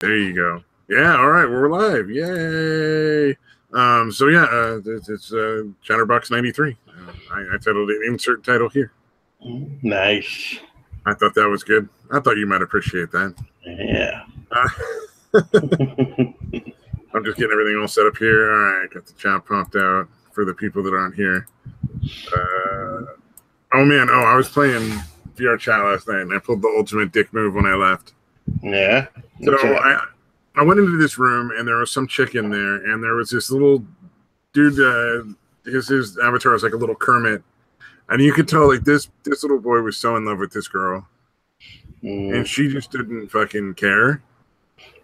There you go. Yeah, all right, we're live. Yay! So yeah, it's Chatterbox 93. I titled it "Insert Title Here." Nice. I thought that was good. I thought you might appreciate that. Yeah. I'm just getting everything all set up here. All right, got the chat pumped out for the people that aren't here. Oh man, I was playing VR chat last night, and I pulled the ultimate dick move when I left. Yeah. So I went into this room, and there was some chick in there, and there was this little dude. His avatar was like a little Kermit, and you could tell like this little boy was so in love with this girl, and she just didn't fucking care.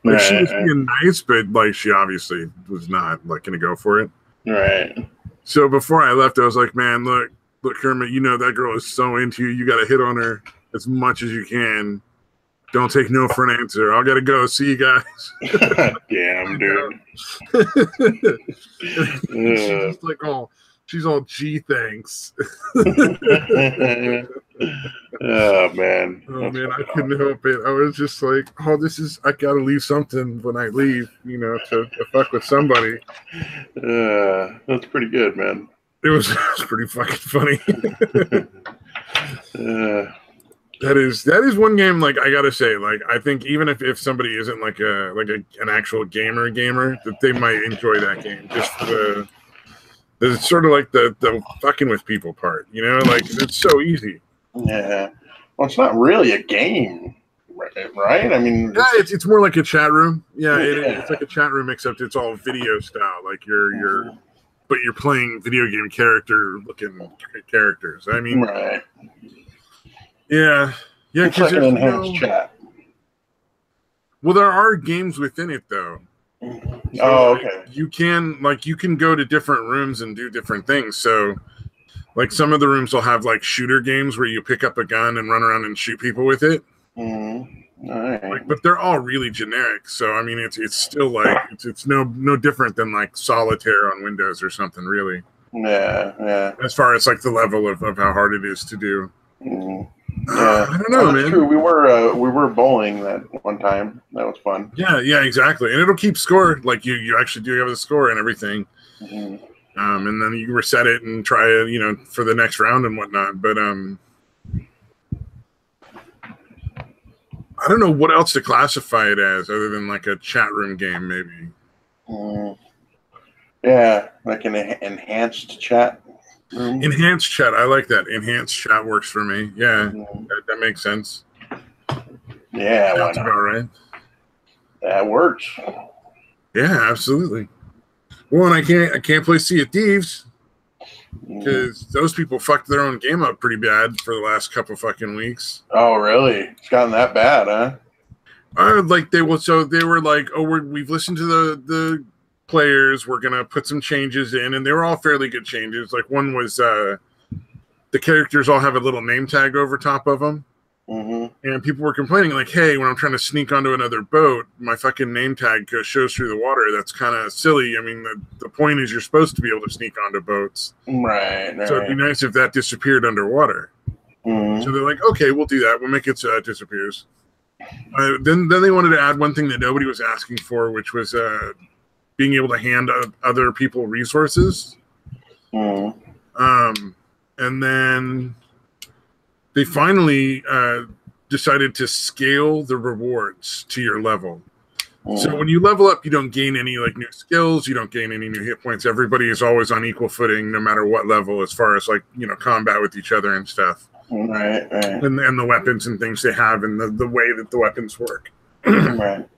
Like she was being nice, but like she obviously was not like gonna go for it. Right. So before I left, I was like, man, look, Kermit, you know that girl is so into you. You got to hit on her as much as you can. Don't take no for an answer. I gotta go. See you guys. Damn, dude. She's just like, she's all, gee, thanks. Oh man. Oh man, I couldn't help it. I was just like, I gotta leave something when I leave, to fuck with somebody. That's pretty good, man. It was pretty fucking funny. That is one game, like, I gotta say, like, I think even if somebody isn't like an actual gamer, that they might enjoy that game just for the sort of like the fucking with people part, like it's so easy. Yeah. Well, it's not really a game, right? I mean, yeah, it's more like a chat room. Yeah, it's like a chat room, except it's all video style. Like but you're playing video game looking characters. I mean, right. Yeah. It's like an enhanced chat. Well, there are games within it, though. So, okay. You can go to different rooms and do different things. So, like, some of the rooms will have like shooter games where you pick up a gun and run around and shoot people with it. All right. But they're all really generic. So, I mean, it's still like it's no different than like Solitaire on Windows or something, really. Yeah. As far as like the level of how hard it is to do. Yeah, I don't know, man. True. We were bowling that one time. That was fun. Yeah, exactly. And it'll keep score. Like you actually do have the score and everything. And then you reset it and try it, for the next round and whatnot. But I don't know what else to classify it as other than like a chat room game, maybe. Yeah, like an enhanced chat room. Enhanced chat. I like that. Enhanced chat works for me. Yeah, that makes sense. Yeah, that's about right. That works. Yeah, absolutely. Well, and I can't play Sea of Thieves because those people fucked their own game up pretty bad for the last couple fucking weeks. Oh, really? It's gotten that bad, huh? They were like, we've listened to the players, we're gonna put some changes in, and they were all fairly good changes. Like one was the characters all have a little name tag over top of them, and people were complaining like, hey, when I'm trying to sneak onto another boat, my fucking name tag shows through the water. That's kind of silly. I mean, the point is you're supposed to be able to sneak onto boats, right? So it'd be nice if that disappeared underwater. So they're like, okay, we'll do that, we'll make it so it disappears. Then they wanted to add one thing that nobody was asking for, which was being able to hand other people resources. And then they finally decided to scale the rewards to your level. So when you level up, you don't gain any like new skills, you don't gain any new hit points. Everybody is always on equal footing, no matter what level, as far as like, combat with each other and stuff. Right. And the weapons and things they have and the way that the weapons work. Right.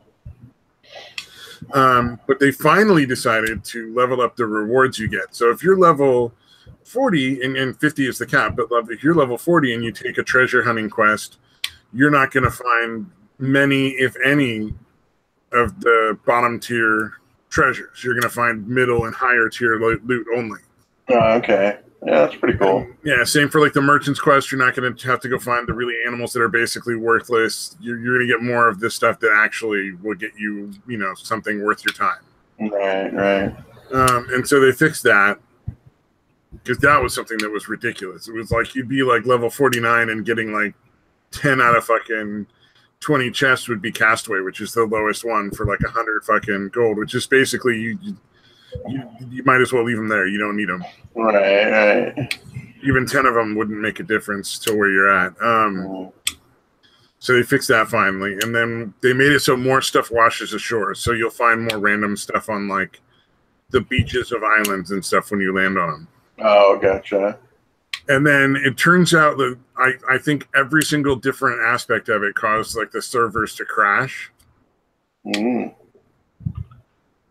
But they finally decided to level up the rewards you get. So if you're level 40 and 50 is the cap, but if you're level 40 and you take a treasure hunting quest, you're not going to find many, if any, of the bottom tier treasures. You're going to find middle and higher tier loot only. Okay. Yeah, that's pretty cool. Yeah, same for like the merchant's quest. You're not going to have to go find the really animals that are basically worthless. You're going to get more of this stuff that actually will get you, something worth your time. Right. And so they fixed that because that was something that was ridiculous. It was like you'd be like level 49 and getting like 10 out of fucking 20 chests would be Castaway, which is the lowest one for like 100 fucking gold, which is basically you might as well leave them there. You don't need them. Right. Even 10 of them wouldn't make a difference to where you're at. So they fixed that finally, and then they made it so more stuff washes ashore. So you'll find more random stuff on like the beaches of islands and stuff when you land on them. Oh, gotcha. And then it turns out that I think every single different aspect of it caused like the servers to crash.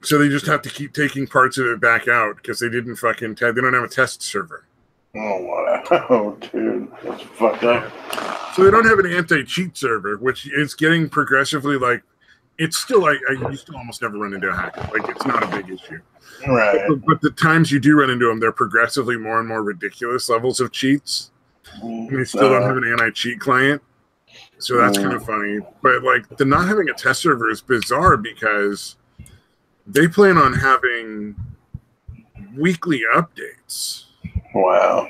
So they just have to keep taking parts of it back out because they didn't fucking they don't have a test server. Oh wow, dude, that's fucked up. So they don't have an anti-cheat server, which is getting progressively like it's still like you still almost never run into a hacker. Like it's not a big issue. Right. But the times you do run into them, they're progressively more and more ridiculous levels of cheats. And they still don't have an anti-cheat client. So that's kind of funny. But like the not having a test server is bizarre because they plan on having weekly updates. Wow.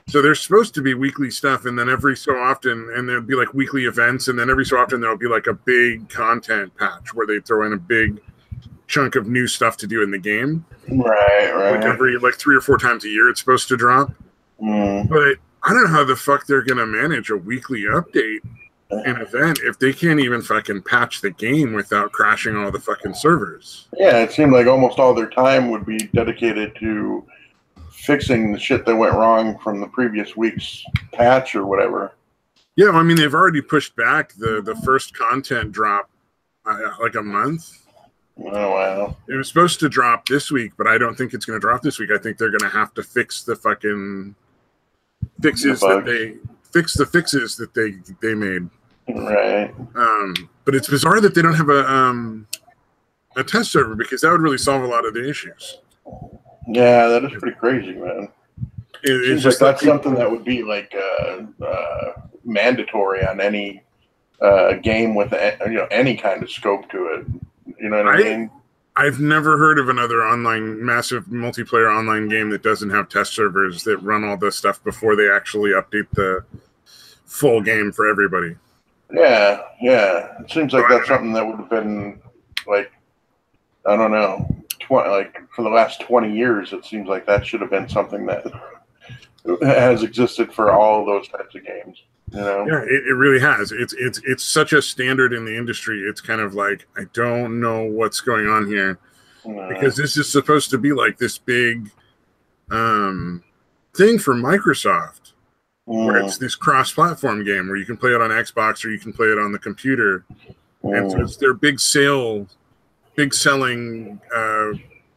So there's supposed to be weekly stuff, and then every so often, and there'll be like weekly events, and then every so often there'll be like a big content patch where they throw in a big chunk of new stuff to do in the game. Right. Like every 3 or 4 times a year it's supposed to drop. But I don't know how the fuck they're gonna manage a weekly update an event if they can't even fucking patch the game without crashing all the fucking servers. Yeah, it seemed like almost all their time would be dedicated to fixing the shit that went wrong from the previous week's patch or whatever. Yeah, I mean they've already pushed back the first content drop like a month. Oh wow! It was supposed to drop this week, but I don't think it's going to drop this week. I think they're going to have to fix the fucking fixes that they made. Right. But it's bizarre that they don't have a test server because that would really solve a lot of the issues. Yeah, that is pretty crazy, man. It's just like that's something that would be like mandatory on any game with any kind of scope to it. You know what I mean? I've never heard of another massive multiplayer online game that doesn't have test servers that run all this stuff before they actually update the full game for everybody. Yeah. It seems like that's something that would have been like, I don't know, for the last 20 years. It seems like that should have been something that has existed for all of those types of games. You know? Yeah, it really has. It's such a standard in the industry. It's kind of like I don't know what's going on here because this is supposed to be like this big thing for Microsoft, where it's this cross-platform game where you can play it on Xbox or you can play it on the computer, and so it's their big selling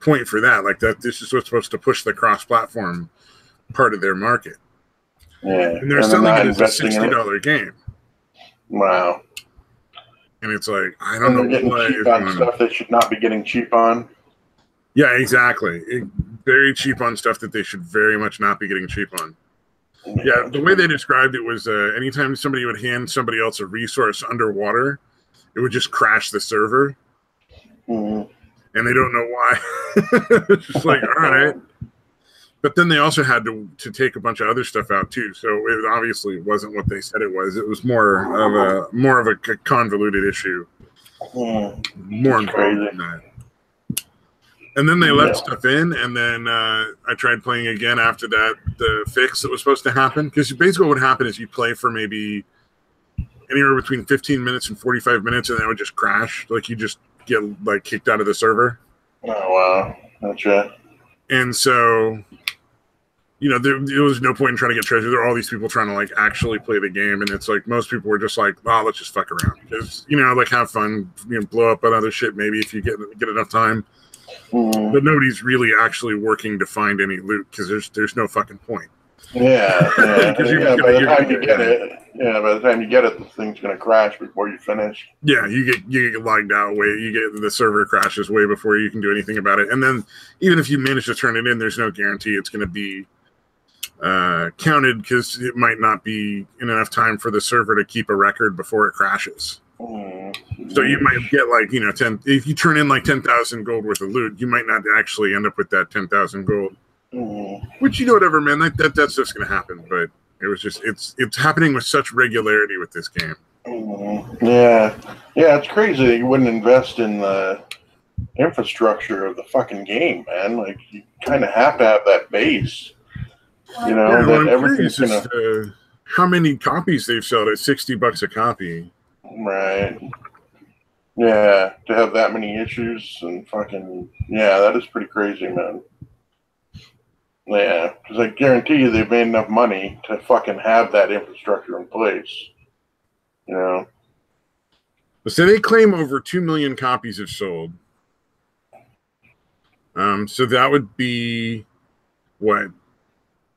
point for that. Like that, this is what's supposed to push the cross-platform part of their market. Yeah, and they're selling it as a $60 game. Wow. And it's like I don't know getting cheap on stuff they should not be getting cheap on. Yeah, exactly. Very cheap on stuff that they should very much not be getting cheap on. Yeah, the way they described it was anytime somebody would hand somebody else a resource underwater, it would just crash the server. And they don't know why. It's just like, all right. But then they also had to take a bunch of other stuff out too. So it obviously wasn't what they said it was. It was more of a convoluted issue. More involved than that. And then they left stuff in, and then I tried playing again after that, the fix that was supposed to happen. Because basically what would happen is you play for maybe anywhere between 15 minutes and 45 minutes, and then it would just crash. Like you just get like kicked out of the server. Oh, wow. Gotcha. And so, there was no point in trying to get treasure. There are all these people trying to like actually play the game, and it's like most people were just like, "Oh, let's just fuck around," because like have fun, blow up on other shit maybe if you get enough time. But nobody's really actually working to find any loot because there's no fucking point. Yeah. By the time you get it, the thing's gonna crash before you finish. Yeah, you get logged out the server crashes way before you can do anything about it. And then even if you manage to turn it in, there's no guarantee it's gonna be counted because it might not be in enough time for the server to keep a record before it crashes. So you might get 10. If you turn in 10,000 gold worth of loot, you might not actually end up with that 10,000 gold. Which whatever, man. That stuff's gonna happen. But it was just it's happening with such regularity with this game. Yeah, yeah, it's crazy that you wouldn't invest in the infrastructure of the fucking game, man. Like, you kind of have to have that base, Yeah, well, that I'm everything's curious as gonna. to how many copies they've sold at $60 a copy. Right. Yeah, to have that many issues and fucking. Yeah, that is pretty crazy, man. Yeah, because I guarantee you they've made enough money to fucking have that infrastructure in place, you know? So they claim over 2 million copies have sold. So that would be what,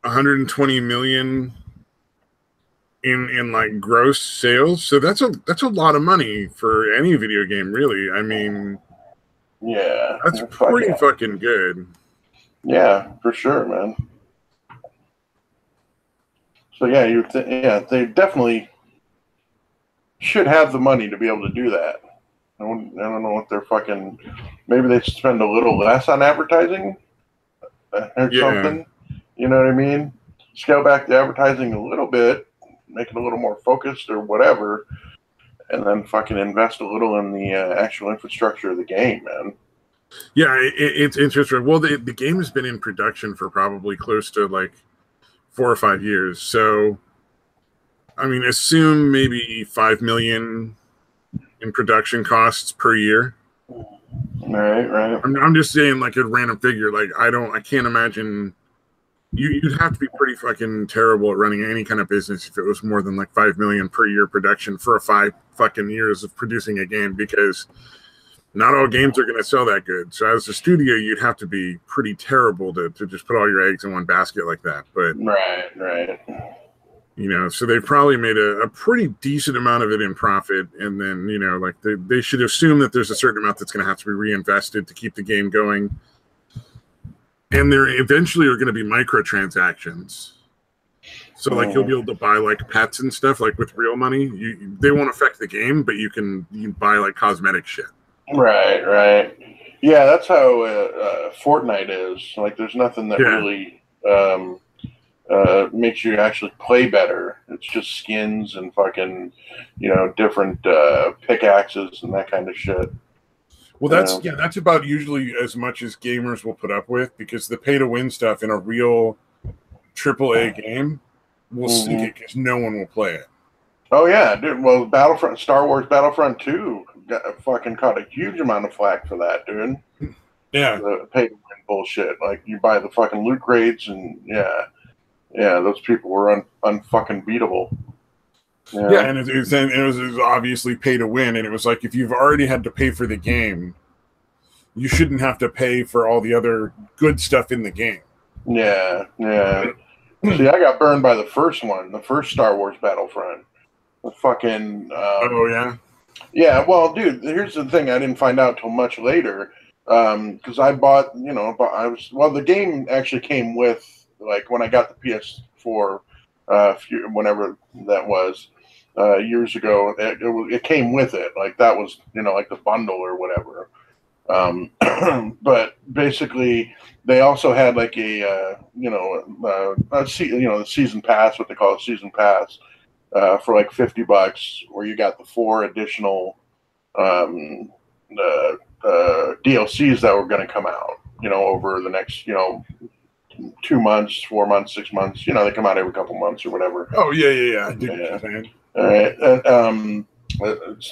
120 million in like gross sales. So that's a lot of money for any video game, really. I mean, Yeah, that's fuck pretty yeah. fucking good. Yeah, for sure, man. So yeah, yeah, they definitely should have the money to be able to do that. I don't know what they're fucking. Maybe they spend a little less on advertising or Yeah. something. You know what I mean? Scale back the advertising a little bit, make it a little more focused or whatever, and then fucking invest a little in the actual infrastructure of the game, man. Yeah, it's interesting. Well, the game has been in production for probably close to like 4 or 5 years. So, I mean, assume maybe 5 million in production costs per year. Right, right. I'm just saying, like a random figure. Like I can't imagine you'd have to be pretty fucking terrible at running any kind of business if it was more than like 5 million per year production for a 5 fucking years of producing a game, because not all games are going to sell that good. So as a studio, you'd have to be pretty terrible to just put all your eggs in one basket like that. But Right, right. so they probably made a pretty decent amount of it in profit, and then like they should assume that there's a certain amount that's going to have to be reinvested to keep the game going, and there eventually are going to be microtransactions. So like you'll be able to buy like pets and stuff like with real money. They won't affect the game, but you can buy like cosmetic shit. Right, right. Yeah, that's how Fortnite is. Like, there's nothing that Yeah. really makes you actually play better. It's just skins and fucking, different pickaxes and that kind of shit. Well, that's about usually as much as gamers will put up with, because the pay to win stuff in a real AAA game will sink it because no one will play it. Oh yeah, dude. Well, Star Wars Battlefront 2 fucking caught a huge amount of flack for that, dude. Yeah. The pay to win bullshit. Like, you buy the fucking loot crates, and yeah, those people were unfucking beatable. Yeah, and it was obviously pay to win, and it was like, if you've already had to pay for the game, you shouldn't have to pay for all the other good stuff in the game. Yeah, yeah. See, I got burned by the first one, the first Star Wars Battlefront. The fucking. Oh yeah. Yeah, well, dude, here's the thing. I didn't find out till much later, because I bought, the game actually came with, like, when I got the PS4, whenever that was, years ago. It came with it, like that was, like the bundle or whatever. But basically, they also had like the season pass, what they call a season pass, for like $50, where you got the 4 additional DLCs that were going to come out, over the next, 2 months, 4 months, 6 months. They come out every couple months or whatever. Oh yeah. I dig what you're saying. All right.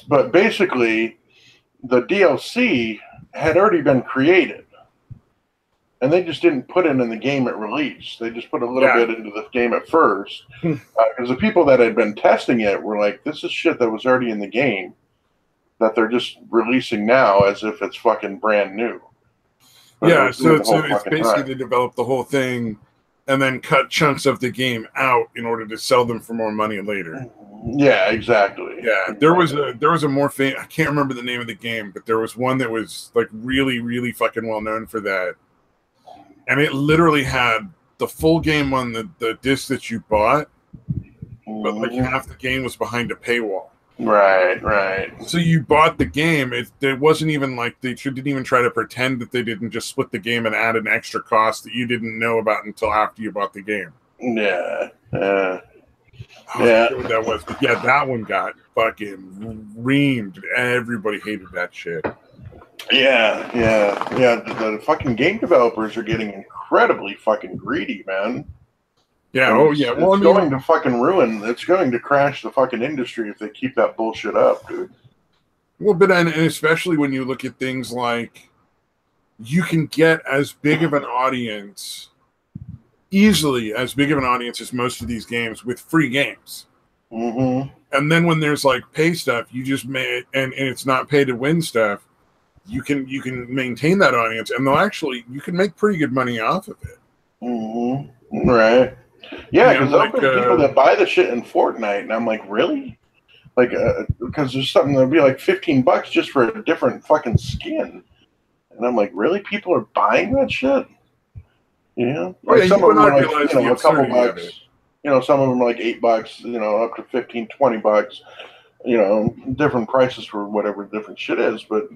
But basically, the DLC had already been created, and they just didn't put it in the game at release. They just put a little bit into the game at first, because the people that had been testing it were like, "This is shit that was already in the game that they're just releasing now as if it's fucking brand new." But yeah, so it's basically they developed the whole thing and then cut chunks of the game out in order to sell them for more money later. Yeah, exactly. Yeah, there was a more famous, I can't remember the name of the game, but there was one that was like really, really fucking well known for that. And it literally had the full game on the disc that you bought, but like half the game was behind a paywall. Right. So you bought the game. It wasn't even like they didn't even try to pretend that they didn't just split the game and add an extra cost that you didn't know about until after you bought the game. Yeah. I forget what that was, but yeah, that one got fucking reamed. Everybody hated that shit. Yeah. The fucking game developers are getting incredibly fucking greedy, man. Yeah. And Oh yeah. Well, it's going to fucking ruin. It's going to crash the fucking industry if they keep that bullshit up, dude. Well, but and especially when you look at things like you can get as big of an audience, easily as big of an audience as most of these games with free games. Mm-hmm. And then when there's like pay stuff, you just and it's not pay to win stuff. You can maintain that audience, and you can make pretty good money off of it. Mm-hmm. Right. Yeah, because like, there's people that buy the shit in Fortnite, and I'm like, really? Like, because there's something that'll be like $15 just for a different fucking skin, and I'm like, really? People are buying that shit? Yeah. Like some of them are like, a couple bucks. Some of them are like $8, up to $15, $20. Different prices for whatever different shit is, but.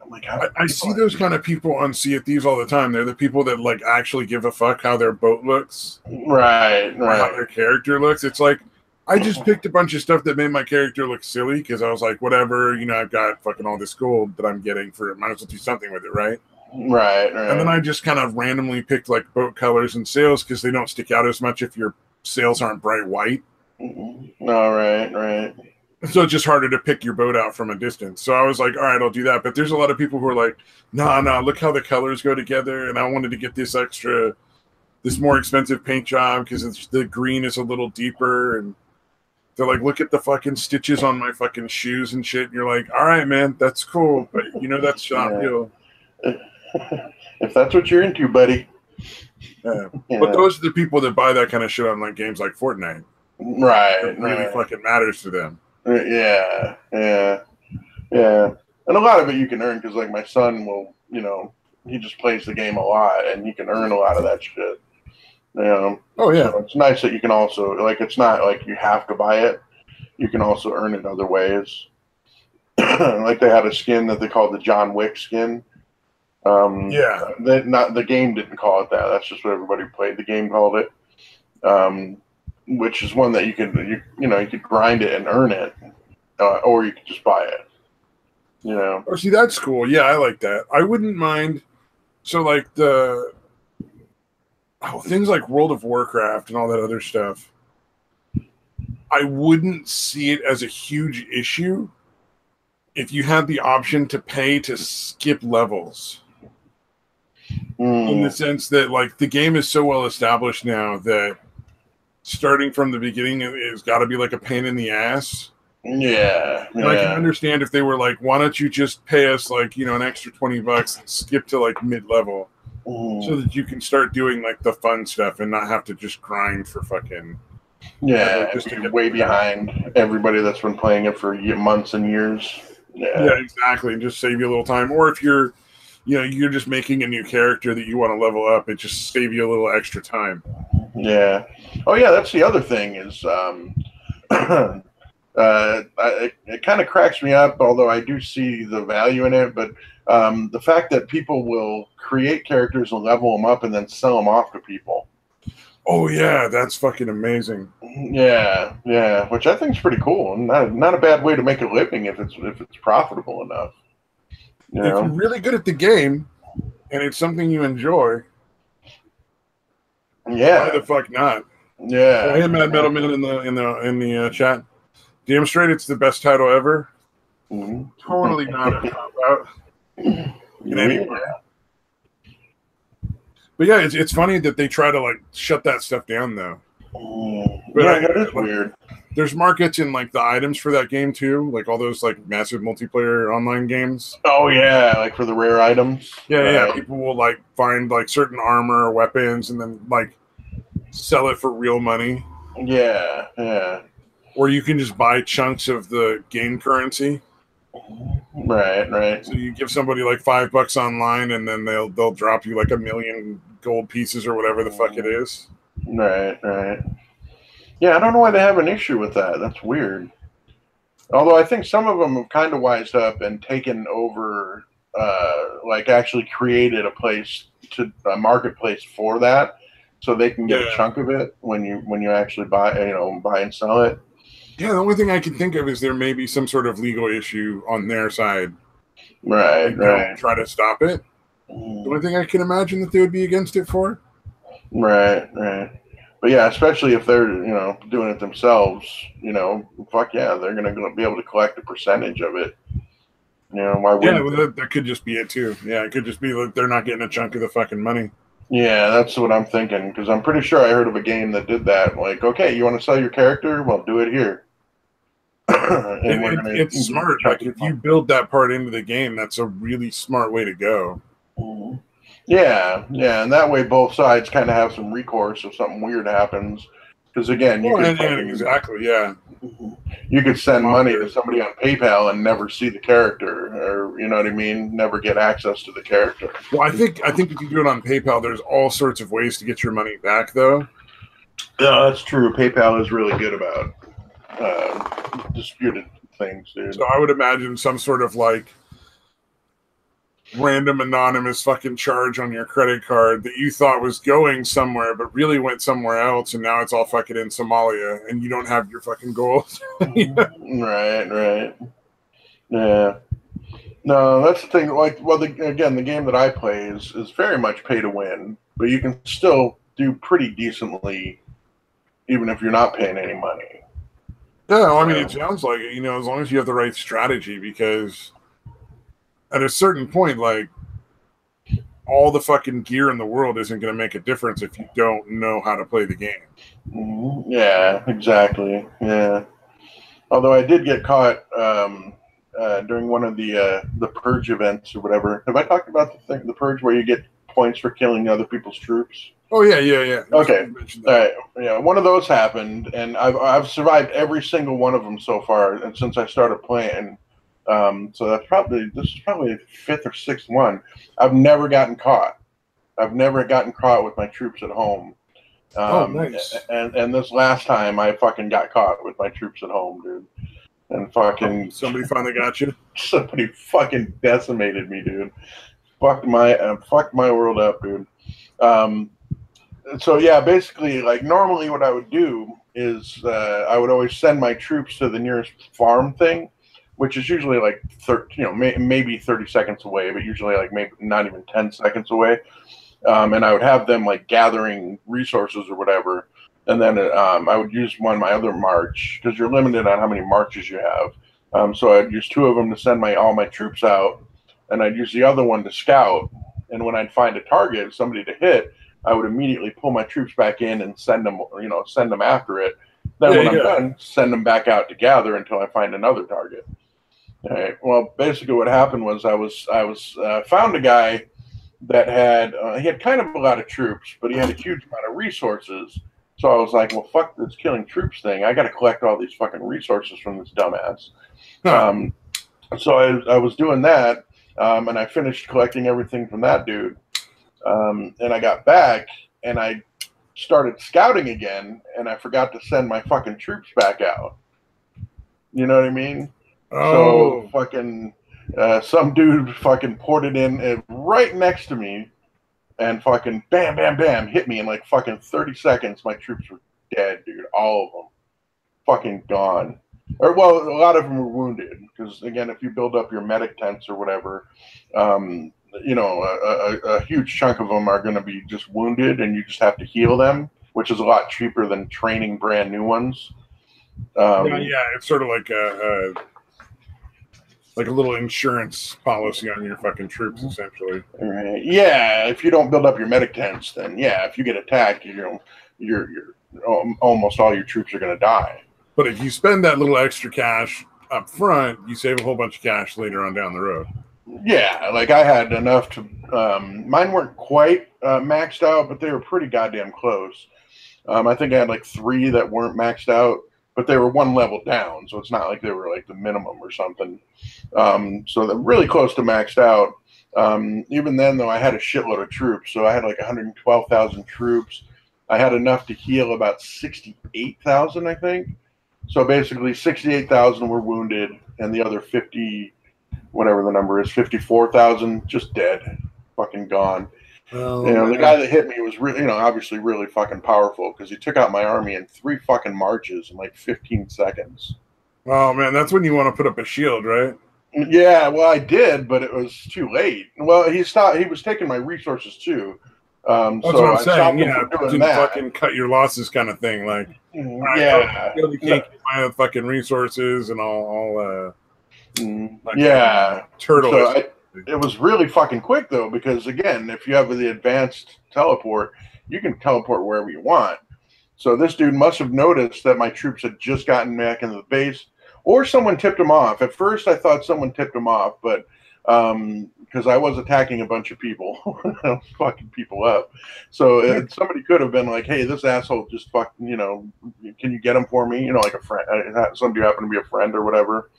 Like, I see those kind of people on Sea of Thieves all the time. They're the people that like actually give a fuck how their boat looks, right? How their character looks. It's like I just picked a bunch of stuff that made my character look silly because I was like, whatever, I've got fucking all this gold that I'm getting for it. Might as well do something with it, right? Right. And then I just kind of randomly picked like boat colors and sails because they don't stick out as much if your sails aren't bright white. All right. So it's just harder to pick your boat out from a distance. So I was like, all right, I'll do that. But there's a lot of people who are like, nah, look how the colors go together. And I wanted to get this more expensive paint job because the green is a little deeper. And they're like, look at the fucking stitches on my fucking shoes and shit. And you're like, all right, man, that's cool. But that's not real. If that's what you're into, buddy. Yeah. But those are the people that buy that kind of shit on like games like Fortnite. Right. It really fucking matters to them. Yeah. And a lot of it you can earn because, like, my son will, he just plays the game a lot, and you can earn a lot of that shit. Oh yeah. So it's nice that you can also like. It's not like you have to buy it. You can also earn it other ways. Like they had a skin that they called the John Wick skin. The game didn't call it that. That's just what everybody who played the game called it. Which is one that you could grind it and earn it, or you could just buy it. Oh, see, that's cool. Yeah, I like that. I wouldn't mind. So, like things like World of Warcraft and all that other stuff, I wouldn't see it as a huge issue if you had the option to pay to skip levels. In the sense that, like, the game is so well established now that starting from the beginning it's got to be like a pain in the ass. Yeah. And I can understand if they were like, why don't you just pay us like, an extra $20 and skip to like mid-level so that you can start doing like the fun stuff and not have to just grind for fucking just to get way behind everybody that's been playing it for months and years. Yeah, exactly. And just save you a little time. Or if you're you're just making a new character that you want to level up, it just save you a little extra time. Yeah. Oh, yeah, that's the other thing is it kind of cracks me up, although I do see the value in it, but the fact that people will create characters and level them up and then sell them off to people. Oh, yeah, that's fucking amazing. Yeah, which I think is pretty cool. Not a bad way to make a living if it's profitable enough. If you're really good at the game and it's something you enjoy, why the fuck not? Yeah. Hey, Mad Metal Man in the chat. Damn straight, it's the best title ever. Totally not a cop out in any way. But yeah, it's funny that they try to like shut that stuff down though. But that is weird. There's markets in like the items for that game too, like all those like massive multiplayer online games. Oh yeah, like for the rare items. Yeah. People will like find like certain armor or weapons and then like sell it for real money. Yeah. Or you can just buy chunks of the game currency. Right. So you give somebody like $5 online, and then they'll drop you like 1 million gold pieces or whatever the fuck it is. Right. Yeah, I don't know why they have an issue with that. That's weird. Although I think some of them have kind of wised up and taken over, like actually created a marketplace for that. so they can get a chunk of it when you actually buy and sell it. Yeah, the only thing I can think of is there may be some sort of legal issue on their side. Right. Try to stop it. The only thing I can imagine that they would be against it for. Right. But yeah, especially if they're doing it themselves, fuck yeah, they're gonna be able to collect a percentage of it. Why wouldn't? Yeah, that could just be it too. Yeah, it could just be like they're not getting a chunk of the fucking money. Yeah, that's what I'm thinking, because I'm pretty sure I heard of a game that did that. Like, okay, you want to sell your character? Well, do it here. It's smart. Like, if you build that part into the game, that's a really smart way to go. Yeah, and that way both sides kind of have some recourse if something weird happens. Because again, exactly, yeah. You could send money to somebody on PayPal and never see the character, or you know what I mean, never get access to the character. Well, I think if you do it on PayPal, there's all sorts of ways to get your money back, though. Yeah, that's true. PayPal is really good about disputed things, dude. So I would imagine some sort of like random anonymous fucking charge on your credit card that you thought was going somewhere but really went somewhere else, and now it's all fucking in Somalia and you don't have your fucking gold. Right. Yeah. No, that's the thing. Like, well, the game that I play is very much pay to win, but you can still do pretty decently even if you're not paying any money. Yeah, well, I mean, it sounds like it, as long as you have the right strategy, because at a certain point, like, all the fucking gear in the world isn't going to make a difference if you don't know how to play the game. Yeah, exactly. Yeah. Although I did get caught during one of the purge events or whatever. Have I talked about the purge where you get points for killing other people's troops? Oh yeah. Okay. All right. Yeah, one of those happened, and I've survived every single one of them so far, and since I started playing. So this is probably the fifth or sixth one. I've never gotten caught. I've never gotten caught with my troops at home. Nice. And this last time I fucking got caught with my troops at home, dude. And fucking somebody finally got you. Somebody fucking decimated me, dude. Fucked my world up, dude. So yeah, basically, like normally what I would do is I would always send my troops to the nearest farm thing, which is usually like maybe 30 seconds away, but usually like maybe not even 10 seconds away. And I would have them like gathering resources or whatever. And then I would use my other march, because you're limited on how many marches you have. So I'd use two of them to send all my troops out, and I'd use the other one to scout. And when I'd find a target, somebody to hit, I would immediately pull my troops back in and send them after it. Then when I'm done, send them back out to gather until I find another target. All right. Well, basically what happened was I was found a guy that he had kind of a lot of troops, but he had a huge amount of resources. So I was like, well, fuck this killing troops thing. I got to collect all these fucking resources from this dumbass. So I was doing that, and I finished collecting everything from that dude. And I got back, and I started scouting again, and I forgot to send my fucking troops back out. You know what I mean? Oh. So fucking some dude fucking ported in right next to me, and fucking bam, bam, bam, hit me in like fucking 30 seconds. My troops were dead, dude. All of them. Fucking gone. Or, well, a lot of them were wounded. Because, again, if you build up your medic tents or whatever, a huge chunk of them are going to be just wounded, and you just have to heal them, which is a lot cheaper than training brand new ones. It's sort of like a little insurance policy on your fucking troops, essentially. Right. Yeah, if you don't build up your medic tents, then yeah, if you get attacked, you're almost all your troops are going to die. But if you spend that little extra cash up front, you save a whole bunch of cash later on down the road. Yeah, like I had enough to. Mine weren't quite maxed out, but they were pretty goddamn close. I think I had like 3 that weren't maxed out, but they were 1 level down, so it's not like they were like the minimum or something. So they're really close to maxed out. Even then, though, I had a shitload of troops, so I had like 112,000 troops. I had enough to heal about 68,000, I think. So basically, 68,000 were wounded, and the other 50, whatever the number is, 54,000 just dead, fucking gone. You know, the guy that hit me was really, you know, obviously really fucking powerful because he took out my army in 3 fucking marches in like 15 seconds. Oh man, that's when you want to put up a shield, right? Yeah, well, I did, but it was too late. Well, he stopped. He was taking my resources too. That's so what I'm I saying. stopped him Yeah, from doing to that. fucking cut your losses, kind of thing. Like, all right, Yeah, you can't get my fucking resources, and I'll yeah. turtle So it. it was really fucking quick though, because again, if you have the advanced teleport, you can teleport wherever you want. So this dude must have noticed that my troops had just gotten back into the base, or someone tipped him off. At first, I thought someone tipped him off, but because I was attacking a bunch of people, I was fucking people up. So somebody could have been like, "Hey, this asshole just fucking, you know, can you get him for me? You know, like a friend, somebody who happened to be a friend or whatever,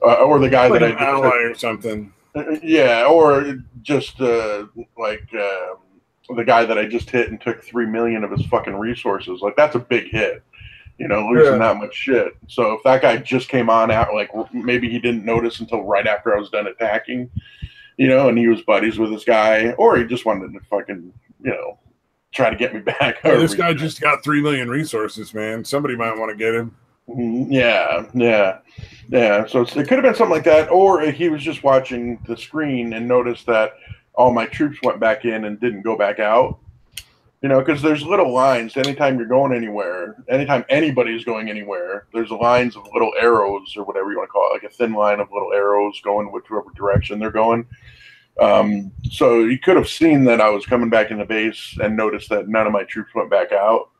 or the guy Like that an I just ally or something." Yeah, or just the guy that I just hit and took 3 million of his fucking resources. Like that's a big hit, you know, losing that much shit. So if that guy just came on out, like maybe he didn't notice until right after I was done attacking, you know, and he was buddies with this guy, or he just wanted to fucking, you know, try to get me back. Hey, this guy just got 3 million resources, man. Somebody might want to get him. Yeah. So it could have been something like that, or he was just watching the screen and noticed that all my troops went back in and didn't go back out. You know, because there's little lines anytime you're going anywhere, anytime anybody's going anywhere, there's lines of little arrows or whatever you want to call it, like a thin line of little arrows going whichever direction they're going. So he could have seen that I was coming back in the base and noticed that none of my troops went back out.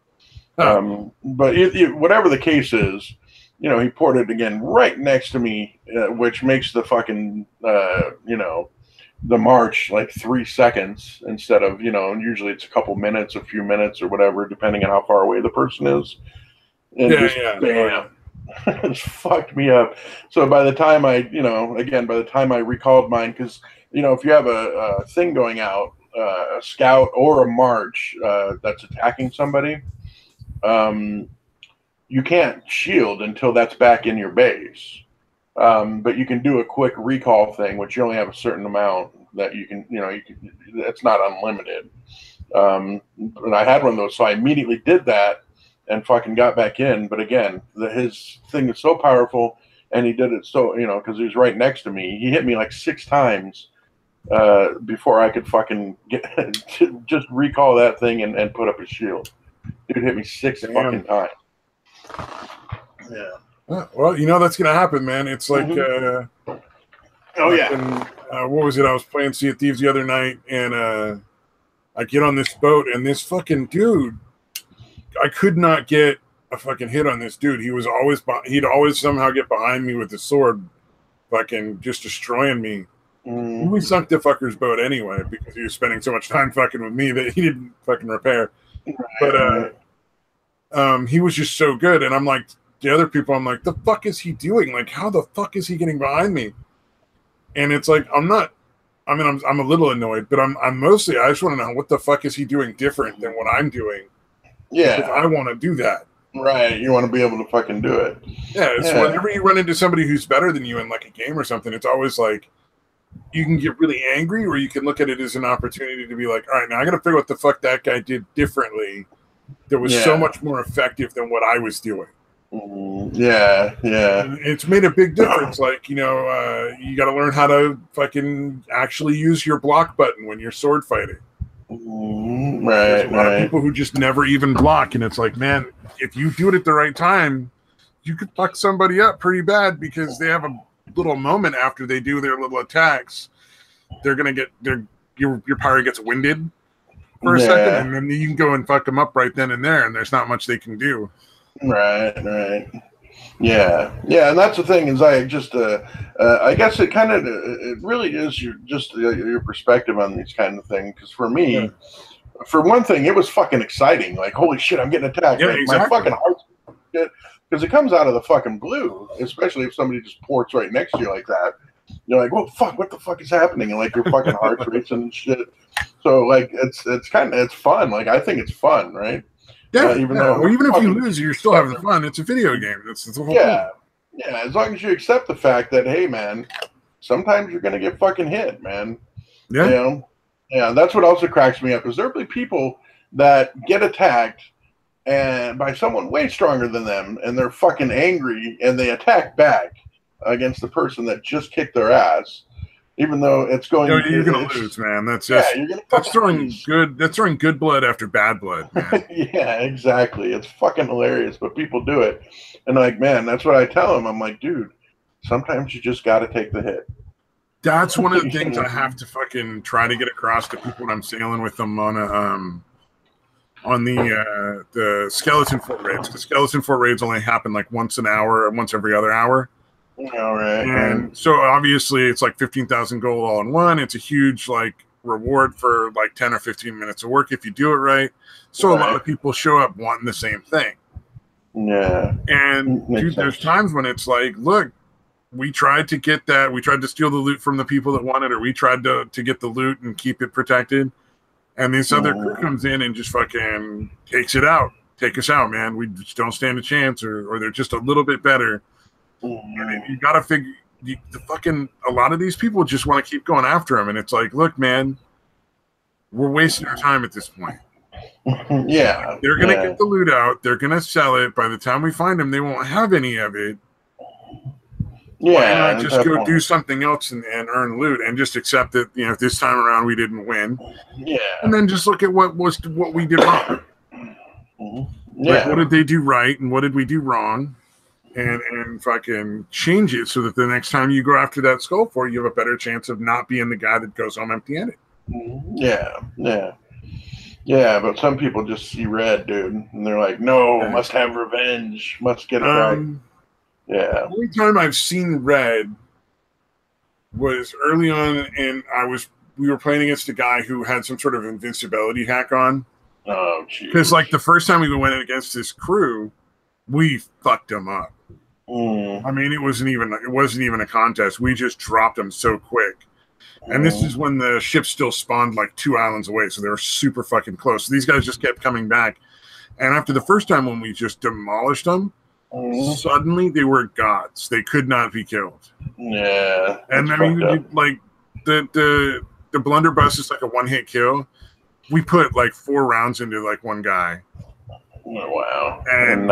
But whatever the case is, you know, he ported again right next to me, which makes the fucking, you know, the march like 3 seconds instead of, you know, usually it's a couple minutes, a few minutes or whatever, depending on how far away the person is. And bam, it's fucked me up. So by the time I, you know, again, by the time I recalled mine, because, you know, if you have a thing going out, a scout or a march that's attacking somebody, you can't shield until that's back in your base. But you can do a quick recall thing, which you only have a certain amount that you can, you know, it's not unlimited. And I had one of those, so I immediately did that and fucking got back in. But again, his thing is so powerful, and he did it so, you know, because he was right next to me. He hit me like 6 times before I could fucking just recall that thing and put up a shield. Dude hit me 6 fucking times. Yeah. Well, you know that's gonna happen, man. It's like, what was it? I was playing Sea of Thieves the other night, and I get on this boat, and this fucking dude, I could not get a fucking hit on this dude. He'd always somehow get behind me with the sword, fucking just destroying me. We sunk the fucker's boat anyway because he was spending so much time fucking with me that he didn't fucking repair. But he was just so good, and I'm like, the other people, I'm like, the fuck is he doing? Like, how the fuck is he getting behind me? And it's like, I'm a little annoyed, but I'm mostly, I just want to know what the fuck is he doing different than what I'm doing? Yeah. Because I want to do that. Right. You want to be able to fucking do it. Yeah. So whenever you run into somebody who's better than you in like a game or something, it's always like, you can get really angry, or you can look at it as an opportunity to be like, all right, now I got to figure out what the fuck that guy did differently that was so much more effective than what I was doing. Yeah. And it's made a big difference. Like, you know, you got to learn how to fucking actually use your block button when you're sword fighting. There's a lot of people who just never even block, and it's like, man, if you do it at the right time, you could fuck somebody up pretty bad because they have a little moment after they do their little attacks. They're gonna get your power gets winded for a second, and then you can go and fuck them up right then and there, and there's not much they can do. Right. Yeah, and that's the thing is I just I guess it kind of it really is your perspective on these kind of things. Because for me, for one thing, it was fucking exciting. Like, holy shit, I'm getting attacked. Yeah, like, exactly. My fucking heart's because it comes out of the fucking blue, especially if somebody just ports right next to you like that. You're like, well, fuck, what the fuck is happening? And like your fucking heart's racing and shit. So like it's fun. Like I think it's fun, right? Yeah, even if you lose, you're still having fun. It's a video game. That's the whole thing. Yeah. As long as you accept the fact that, hey, man, sometimes you're gonna get fucking hit, man. Yeah. You know, Yeah, that's what also cracks me up is there'll be people that get attacked and by someone way stronger than them, and they're fucking angry and they attack back against the person that just kicked their ass, even though it's going. You're gonna lose, man. That's yeah, just you're gonna that's fucking throwing lose. good. That's throwing good blood after bad blood, man. Yeah, exactly. It's fucking hilarious, but people do it, and like, man, that's what I tell them. I'm like, dude, sometimes you just got to take the hit. That's one of the things I have to fucking try to get across to people when I'm sailing with them on on the skeleton fort raids. The skeleton fort raids only happen like once an hour, once every other hour. All right, And so obviously it's like 15,000 gold all in one. It's a huge like reward for like 10 or 15 minutes of work if you do it right. So a lot of people show up wanting the same thing. Yeah. And dude, there's times when it's like, look, we tried to get that. We tried to steal the loot from the people that wanted it, or we tried to get the loot and keep it protected. And this other crew comes in and just fucking takes it out. Take us out, man. We just don't stand a chance, or they're just a little bit better. And you got to figure, a lot of these people just want to keep going after them. And it's like, look, man, we're wasting our time at this point. Yeah. Like, they're going to get the loot out. They're going to sell it. By the time we find them, they won't have any of it. Yeah. Why not just go do something else and earn loot and just accept that, you know, this time around we didn't win. Yeah. And then just look at what we did wrong. Yeah. Like, what did they do right and what did we do wrong? And fucking change it so that the next time you go after that skull fort, you have a better chance of not being the guy that goes home empty-handed. Yeah. Yeah. Yeah, but some people just see red, dude, and they're like, "No, must have revenge, must get it right." Yeah. The only time I've seen red was early on, and we were playing against a guy who had some sort of invincibility hack on. Oh, jeez. Because like the first time we went in against this crew, we fucked him up. I mean, it wasn't even a contest. We just dropped them so quick. And this is when the ship still spawned like 2 islands away, so they were super fucking close. So these guys just kept coming back. And after the first time when we just demolished them, suddenly they were gods. They could not be killed. Yeah. And I mean, like the blunderbuss is like a one-hit kill. We put like 4 rounds into like one guy. Oh, wow. And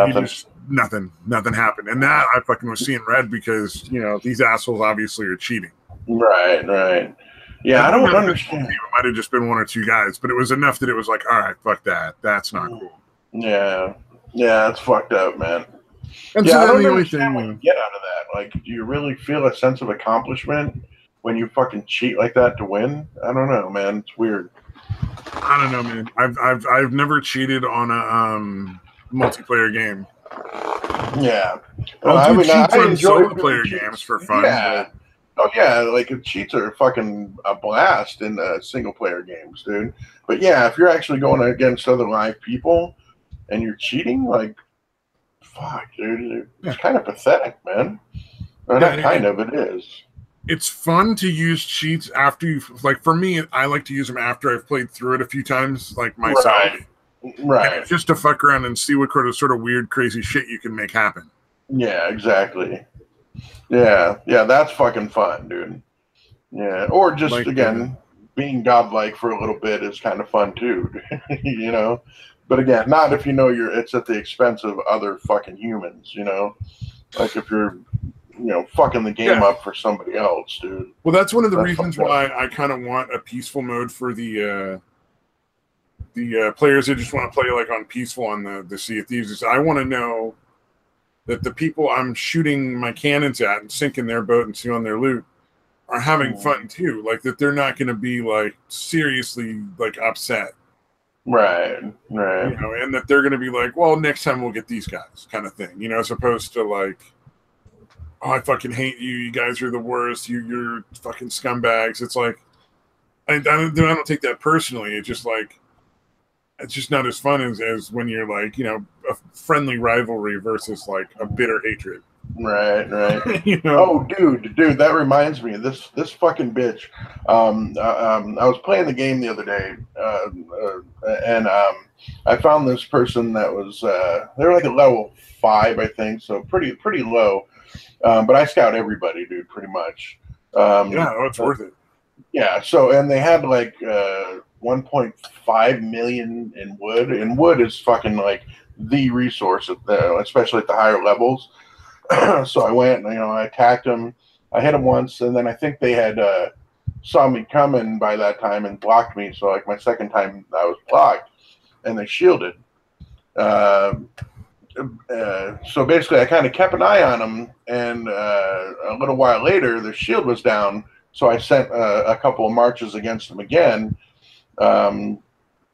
nothing happened. And that I fucking was seeing red because, you know, these assholes obviously are cheating. Right. Yeah, I don't understand. It might have just been 1 or 2 guys, but it was enough that it was like, all right, fuck that. That's not cool. Yeah, it's fucked up, man. And yeah, so I don't the understand what you get out of that. Like, do you really feel a sense of accomplishment when you fucking cheat like that to win? I don't know, man. It's weird. I don't know, man. I've never cheated on a multiplayer game. Yeah. I'll do cheats on solo player games for fun. Yeah. Oh yeah, like cheats are fucking a blast in single player games, dude. But yeah, if you're actually going against other live people and you're cheating, like, fuck, dude, it's kind of pathetic, man. Or not kind of, it is. It's fun to use cheats after you've, like, for me, I like to use them after I've played through it a few times, like myself. Right. And just to fuck around and see what sort of weird, crazy shit you can make happen. Yeah, exactly. Yeah, that's fucking fun, dude. Yeah, or just, like, again, being godlike for a little bit is kind of fun, too, you know? But again, not if you know it's at the expense of other fucking humans, you know? Like if you're, you know, fucking the game up for somebody else, dude. Well, that's one of the reasons why I kind of want a peaceful mode for the players that just want to play like on peaceful on the Sea of Thieves. Is I want to know that the people I'm shooting my cannons at and sinking their boat and stealing their loot are having fun too. Like that they're not going to be like seriously like upset. Right. You know, and that they're going to be like, well, next time we'll get these guys kind of thing, you know, as opposed to like, oh, I fucking hate you. You guys are the worst. You're fucking scumbags. It's like, I don't take that personally. It's just like, it's just not as fun as when you're like, you know, a friendly rivalry versus like a bitter hatred. Right. You know? Oh, dude, that reminds me. This fucking bitch. I was playing the game the other day, and I found this person that was they were like a level 5, I think, so pretty low. But I scout everybody, dude, pretty much. It's worth it. Yeah. So, and they had like 1.5 million in wood, and wood is fucking like the resource, especially at the higher levels. So I went, and, I attacked them. I hit them once, and then I think they had saw me coming by that time and blocked me. So like my second time, I was blocked, and they shielded. Uh, so basically, I kind of kept an eye on them, and a little while later, the shield was down. So I sent a couple of marches against them again, and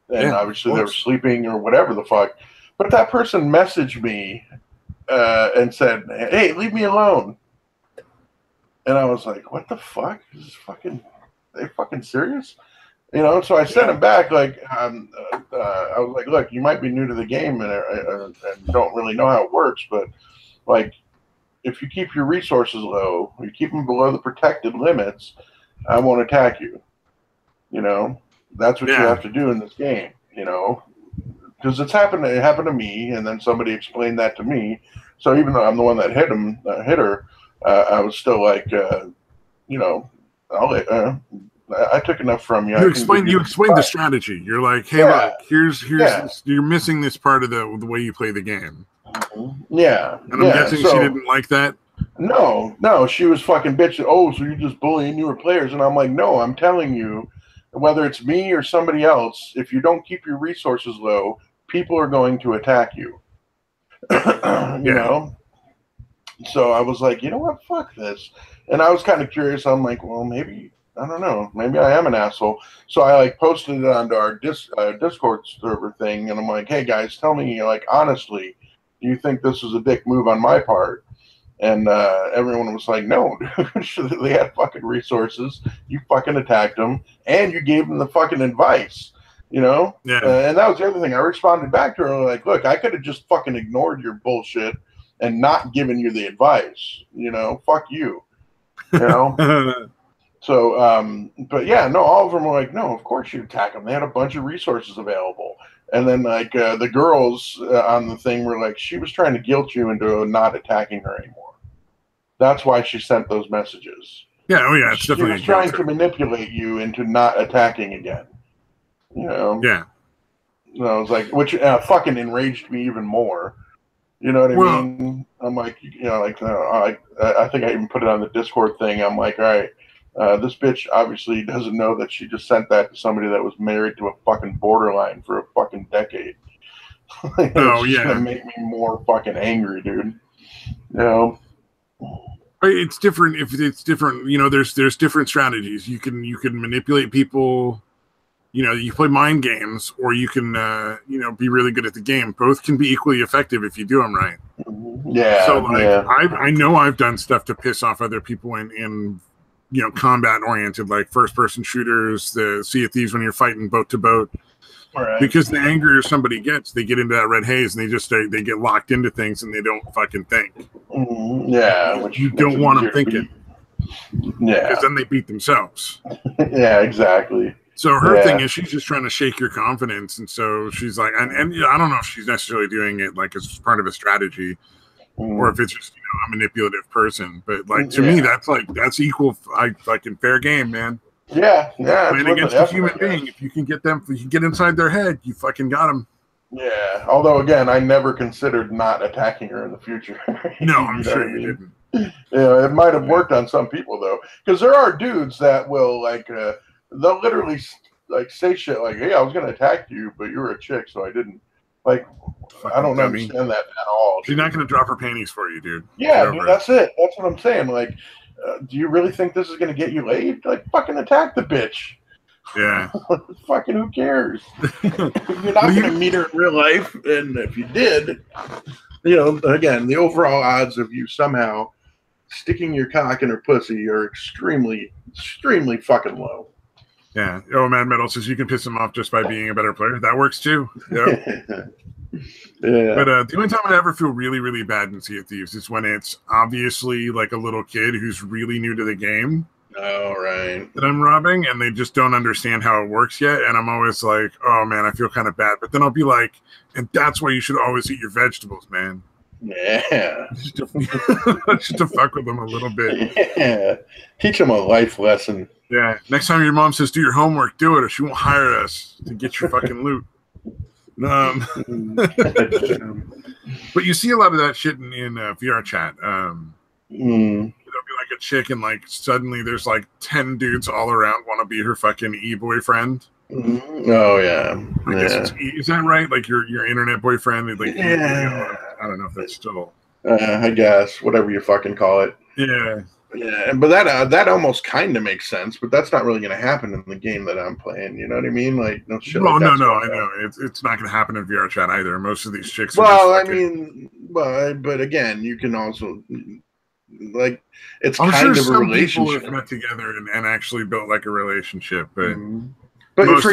obviously they were sleeping or whatever the fuck. But that person messaged me and said, "Hey, leave me alone." And I was like, "What the fuck? Is this fucking? Are they fucking serious?" So I sent him back like, I was like, "Look, you might be new to the game and don't really know how it works, but like, if you keep your resources low, you keep them below the protected limits, I won't attack you. That's what you have to do in this game. Because it happened to me, and then somebody explained that to me. So even though I'm the one that hit her, I was still like, I took enough from you. You explained the strategy. You're like, hey, look, here's this, you're missing this part of the way you play the game. Yeah. And I'm guessing she didn't like that. No, she was fucking bitching. Oh, so you're just bullying newer players? And I'm like, no, I'm telling you, whether it's me or somebody else, if you don't keep your resources low, people are going to attack you. you know? So I was like, you know what? Fuck this. And I was kind of curious. I'm like, well, maybe, I don't know. Maybe I am an asshole. So I like posted it onto our Discord server thing. And I'm like, hey guys, tell me, like, honestly, do you think this was a dick move on my part? And everyone was like, no, they had fucking resources. You fucking attacked them and you gave them the fucking advice, Yeah. And that was the other thing. I responded back to her like, look, I could have just fucking ignored your bullshit and not given you the advice, fuck you, So, but yeah, no, all of them were like, no, of course you attack them. They had a bunch of resources available. And then like the girls on the thing were like, she was trying to guilt you into not attacking her anymore. That's why she sent those messages. Yeah, it's she was trying to manipulate you into not attacking again. Yeah. And I was like, which fucking enraged me even more. You know what I mean? I'm like, I think I even put it on the Discord thing. I'm like, all right, this bitch obviously doesn't know that she just sent that to somebody that was married to a fucking borderline for a fucking decade. It's gonna make me more fucking angry, dude. It's different. If it's different, there's different strategies. You can manipulate people. You play mind games, or you can be really good at the game. Both can be equally effective if you do them right. Yeah. So I know I've done stuff to piss off other people in combat oriented, like first person shooters, the Sea of Thieves when you're fighting boat to boat. Right. Because the angrier somebody gets, they get into that red haze and they get locked into things and they don't fucking think. Yeah, you don't want them thinking. Yeah, because then they beat themselves. Yeah, exactly. So her thing is she's just trying to shake your confidence, and so she's like, and I don't know if she's necessarily doing it like as part of a strategy, or if it's just a manipulative person. But like to me, that's equal, fucking fair game, man. Yeah. Playing against a human being, if you can get inside their head, you fucking got them. Yeah. Although again, I never considered not attacking her in the future. No, I'm sure you didn't. It might have worked on some people though, because there are dudes that will like they'll literally like say shit like, "Hey, I was gonna attack you, but you were a chick, so I didn't." Like, fucking I don't understand that at all. She's not gonna drop her panties for you, dude. Yeah, dude, that's it. That's what I'm saying. Like, do you really think this is gonna get you laid? Like, fucking attack the bitch. Yeah. Fucking who cares? You're not gonna meet her in real life, and if you did, again, the overall odds of you somehow sticking your cock in her pussy are extremely, extremely fucking low. Yeah. Oh, Mad Metal says you can piss him off just by being a better player. That works too. Yep. Yeah. But the only time I ever feel really, really bad in Sea of Thieves is when it's obviously like a little kid who's really new to the game. Oh, right. That I'm robbing, and they just don't understand how it works yet. And I'm always like, oh man, I feel kind of bad. But then I'll be like, and that's why you should always eat your vegetables, man. Yeah. Just to fuck with them a little bit. Yeah. Teach them a life lesson. Yeah. Next time your mom says do your homework, do it, or she won't hire us to get your fucking loot. But you see a lot of that shit in VR chat. There'll be like a chick, and like suddenly there's like 10 dudes all around want to be her fucking e-boyfriend. Oh yeah, I guess is that right? Like your internet boyfriend? Like, yeah. I don't know if that's still. I guess whatever you fucking call it. Yeah. Yeah, but that almost kind of makes sense, but that's not really going to happen in the game that I'm playing. You know what I mean? Like no shit. Well, like no, I know it's not going to happen in VR chat either. Most of these chicks. Well, I mean, but again, you can also like it's I'm kind sure of a relationship. People have met together and actually built like a relationship, but. But for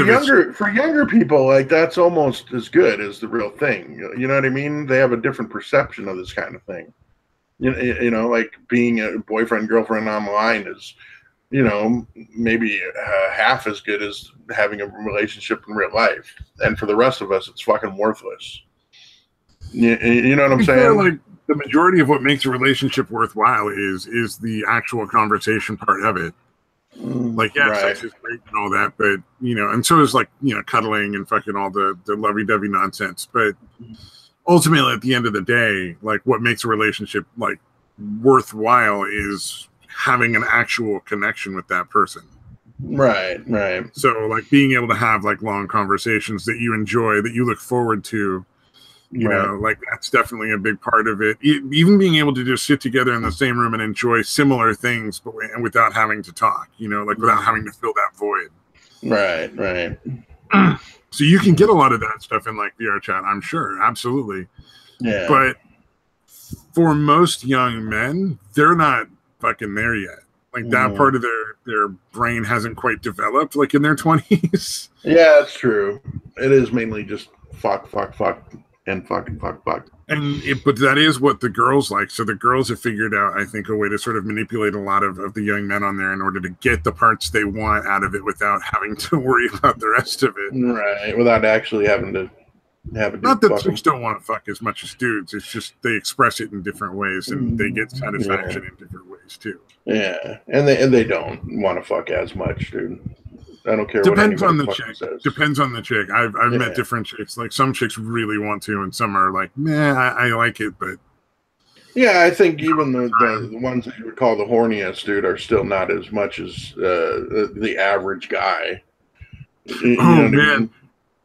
younger people, like that's almost as good as the real thing. You know what I mean? They have a different perception of this kind of thing. You know, like being a boyfriend girlfriend online is, you know, maybe half as good as having a relationship in real life. And for the rest of us, it's fucking worthless. You know what I'm saying? Like the majority of what makes a relationship worthwhile is the actual conversation part of it. Like, yeah, right. Sex is great and all that, but you know, and so is like, you know, cuddling and fucking all the lovey-dovey nonsense. But ultimately, at the end of the day, like what makes a relationship like worthwhile is having an actual connection with that person. Right. So like being able to have like long conversations that you enjoy, that you look forward to. You know, like that's definitely a big part of it. Even being able to just sit together in the same room and enjoy similar things, but without having to talk, you know, like without having to fill that void. Right. So you can get a lot of that stuff in like VR chat, I'm sure. Absolutely. Yeah. But for most young men, they're not fucking there yet. Like that part of their brain hasn't quite developed like in their 20s. Yeah, that's true. It is mainly just fuck. And fuck. But that is what the girls like. So the girls have figured out, I think, a way to sort of manipulate a lot of the young men on there in order to get the parts they want out of it without having to worry about the rest of it. Right. Without actually having to have a Not that chicks don't want to fuck as much as dudes. It's just they express it in different ways and they get satisfaction in different ways too. Yeah. And they don't want to fuck as much, dude. I don't care. Depends on the chick. Says. Depends on the chick. I've met different chicks. Like some chicks really want to, and some are like, "Meh, I like it." But yeah, I think even the ones that you would call the horniest, dude, are still not as much as the average guy. Man, I mean?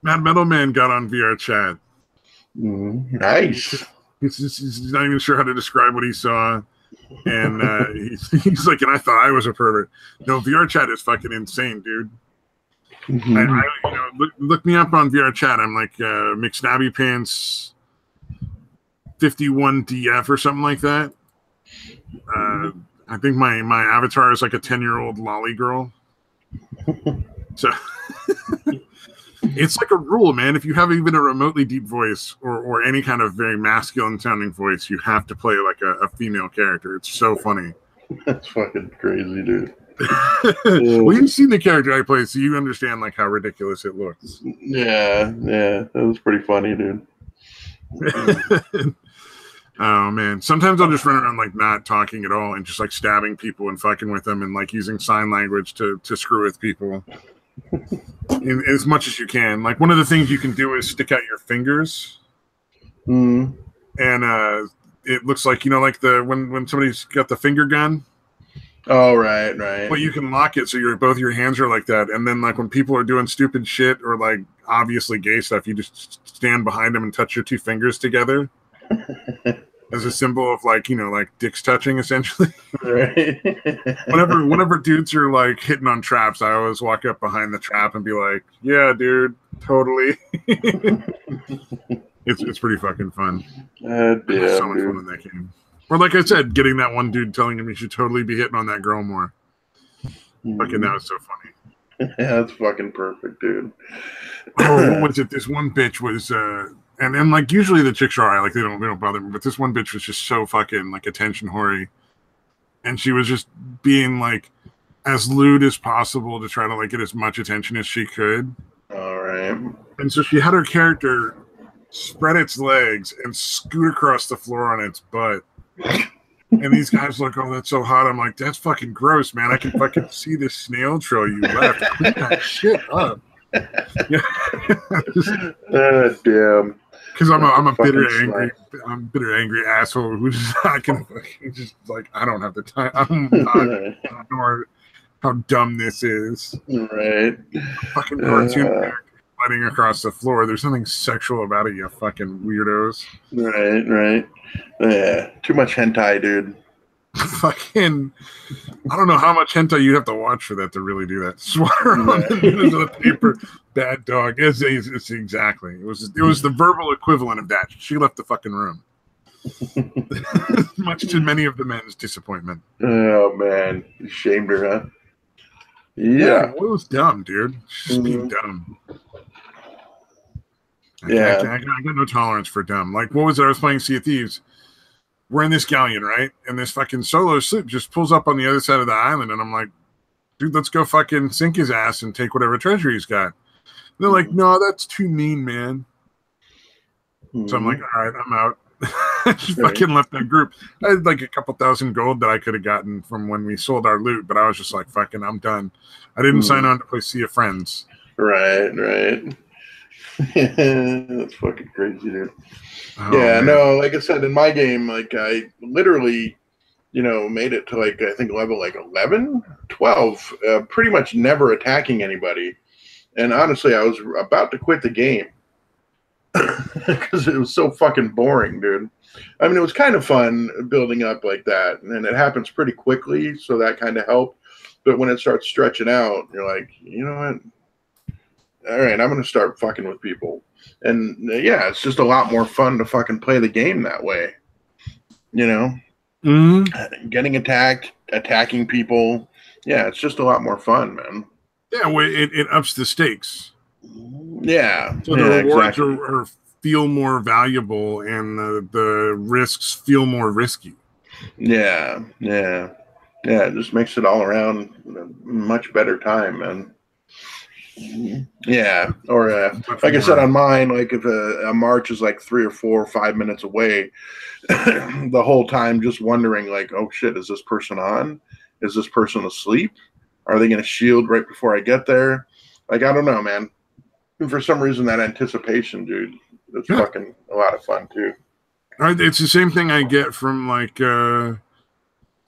Mad Metal Man got on VR chat. Nice. He's not even sure how to describe what he saw. And he's like, and I thought I was a pervert. No, VR chat is fucking insane, dude. Look me up on VR chat. I'm like McSnabby Pants 51DF or something like that. I think my avatar is like a 10-year-old lolly girl. So it's like a rule, man. If you have even a remotely deep voice or any kind of very masculine sounding voice, you have to play like a female character. It's so funny. That's fucking crazy, dude. Well, you've seen the character I play, so you understand like how ridiculous it looks. Yeah, that was pretty funny, dude. Oh man, sometimes I'll just run around like not talking at all and just like stabbing people and fucking with them and like using sign language to screw with people as much as you can. Like one of the things you can do is stick out your fingers, and it looks like, you know, like when somebody's got the finger gun. Oh, right. Well, you can lock it so both your hands are like that, and then like when people are doing stupid shit or like obviously gay stuff, you just stand behind them and touch your two fingers together as a symbol of like, you know, like dicks touching essentially. Right. Whenever dudes are like hitting on traps, I always walk up behind the trap and be like, "Yeah, dude, totally." It's pretty fucking fun. Yeah, so much fun in that game. Or like I said, getting that one dude telling him he should totally be hitting on that girl more. Fucking that was so funny. Yeah, that's fucking perfect, dude. Oh, what was it? This one bitch was and like usually the chicks are like they don't bother me, but this one bitch was just so fucking like attention whory. And she was just being like as lewd as possible to try to like get as much attention as she could. All right. And so she had her character spread its legs and scoot across the floor on its butt. And these guys look, oh, that's so hot. I'm like, that's fucking gross, man. I can fucking see the snail trail you left. Clean that shit up. Yeah. Damn. Because I'm a bitter, angry asshole who's not gonna fucking just like, I don't have the time. I'm not ignore how dumb this is. Right. Fucking cartoon fighting across the floor. There's nothing sexual about it, you fucking weirdos. Right. Yeah. Too much hentai, dude. Fucking, I don't know how much hentai you'd have to watch for that to really do that. Swear on the paper, bad dog. It's exactly. It was the verbal equivalent of that. She left the fucking room. Much to many of the men's disappointment. Oh man, you shamed her, huh? Yeah, well, it was dumb, dude. Just being dumb. I got no tolerance for dumb. Like, what was it? I was playing Sea of Thieves. We're in this galleon, right? And this fucking solo sloop just pulls up on the other side of the island, and I'm like, dude, let's go fucking sink his ass and take whatever treasure he's got. And they're like, no, that's too mean, man. So I'm like, all right, I'm out. Just fucking left that group. I had like a couple thousand gold that I could have gotten from when we sold our loot, but I was just like, fucking, I'm done. I didn't sign on to play Sea of Friends. Right. That's fucking crazy, dude. Oh, man. No, like I said, in my game, like I literally, made it to like, I think level like 11, 12, pretty much never attacking anybody. And honestly, I was about to quit the game because it was so fucking boring, dude. I mean, it was kind of fun building up like that, and it happens pretty quickly, so that kind of helped. But when it starts stretching out, you're like, you know what? All right, I'm going to start fucking with people. And yeah, it's just a lot more fun to fucking play the game that way. Getting attacked, attacking people. Yeah, it's just a lot more fun, man. Yeah, well, it ups the stakes. Yeah. So the rewards are feel more valuable, and the risks feel more risky. Yeah. It just makes it all around a much better time, man. Yeah, or like I said on mine, like if a march is like 3 or 4 or 5 minutes away, the whole time just wondering like, oh shit, is this person on? Is this person asleep? Are they going to shield right before I get there? Like, I don't know, man. And for some reason, that anticipation, dude, it's fucking a lot of fun too. It's the same thing I get from like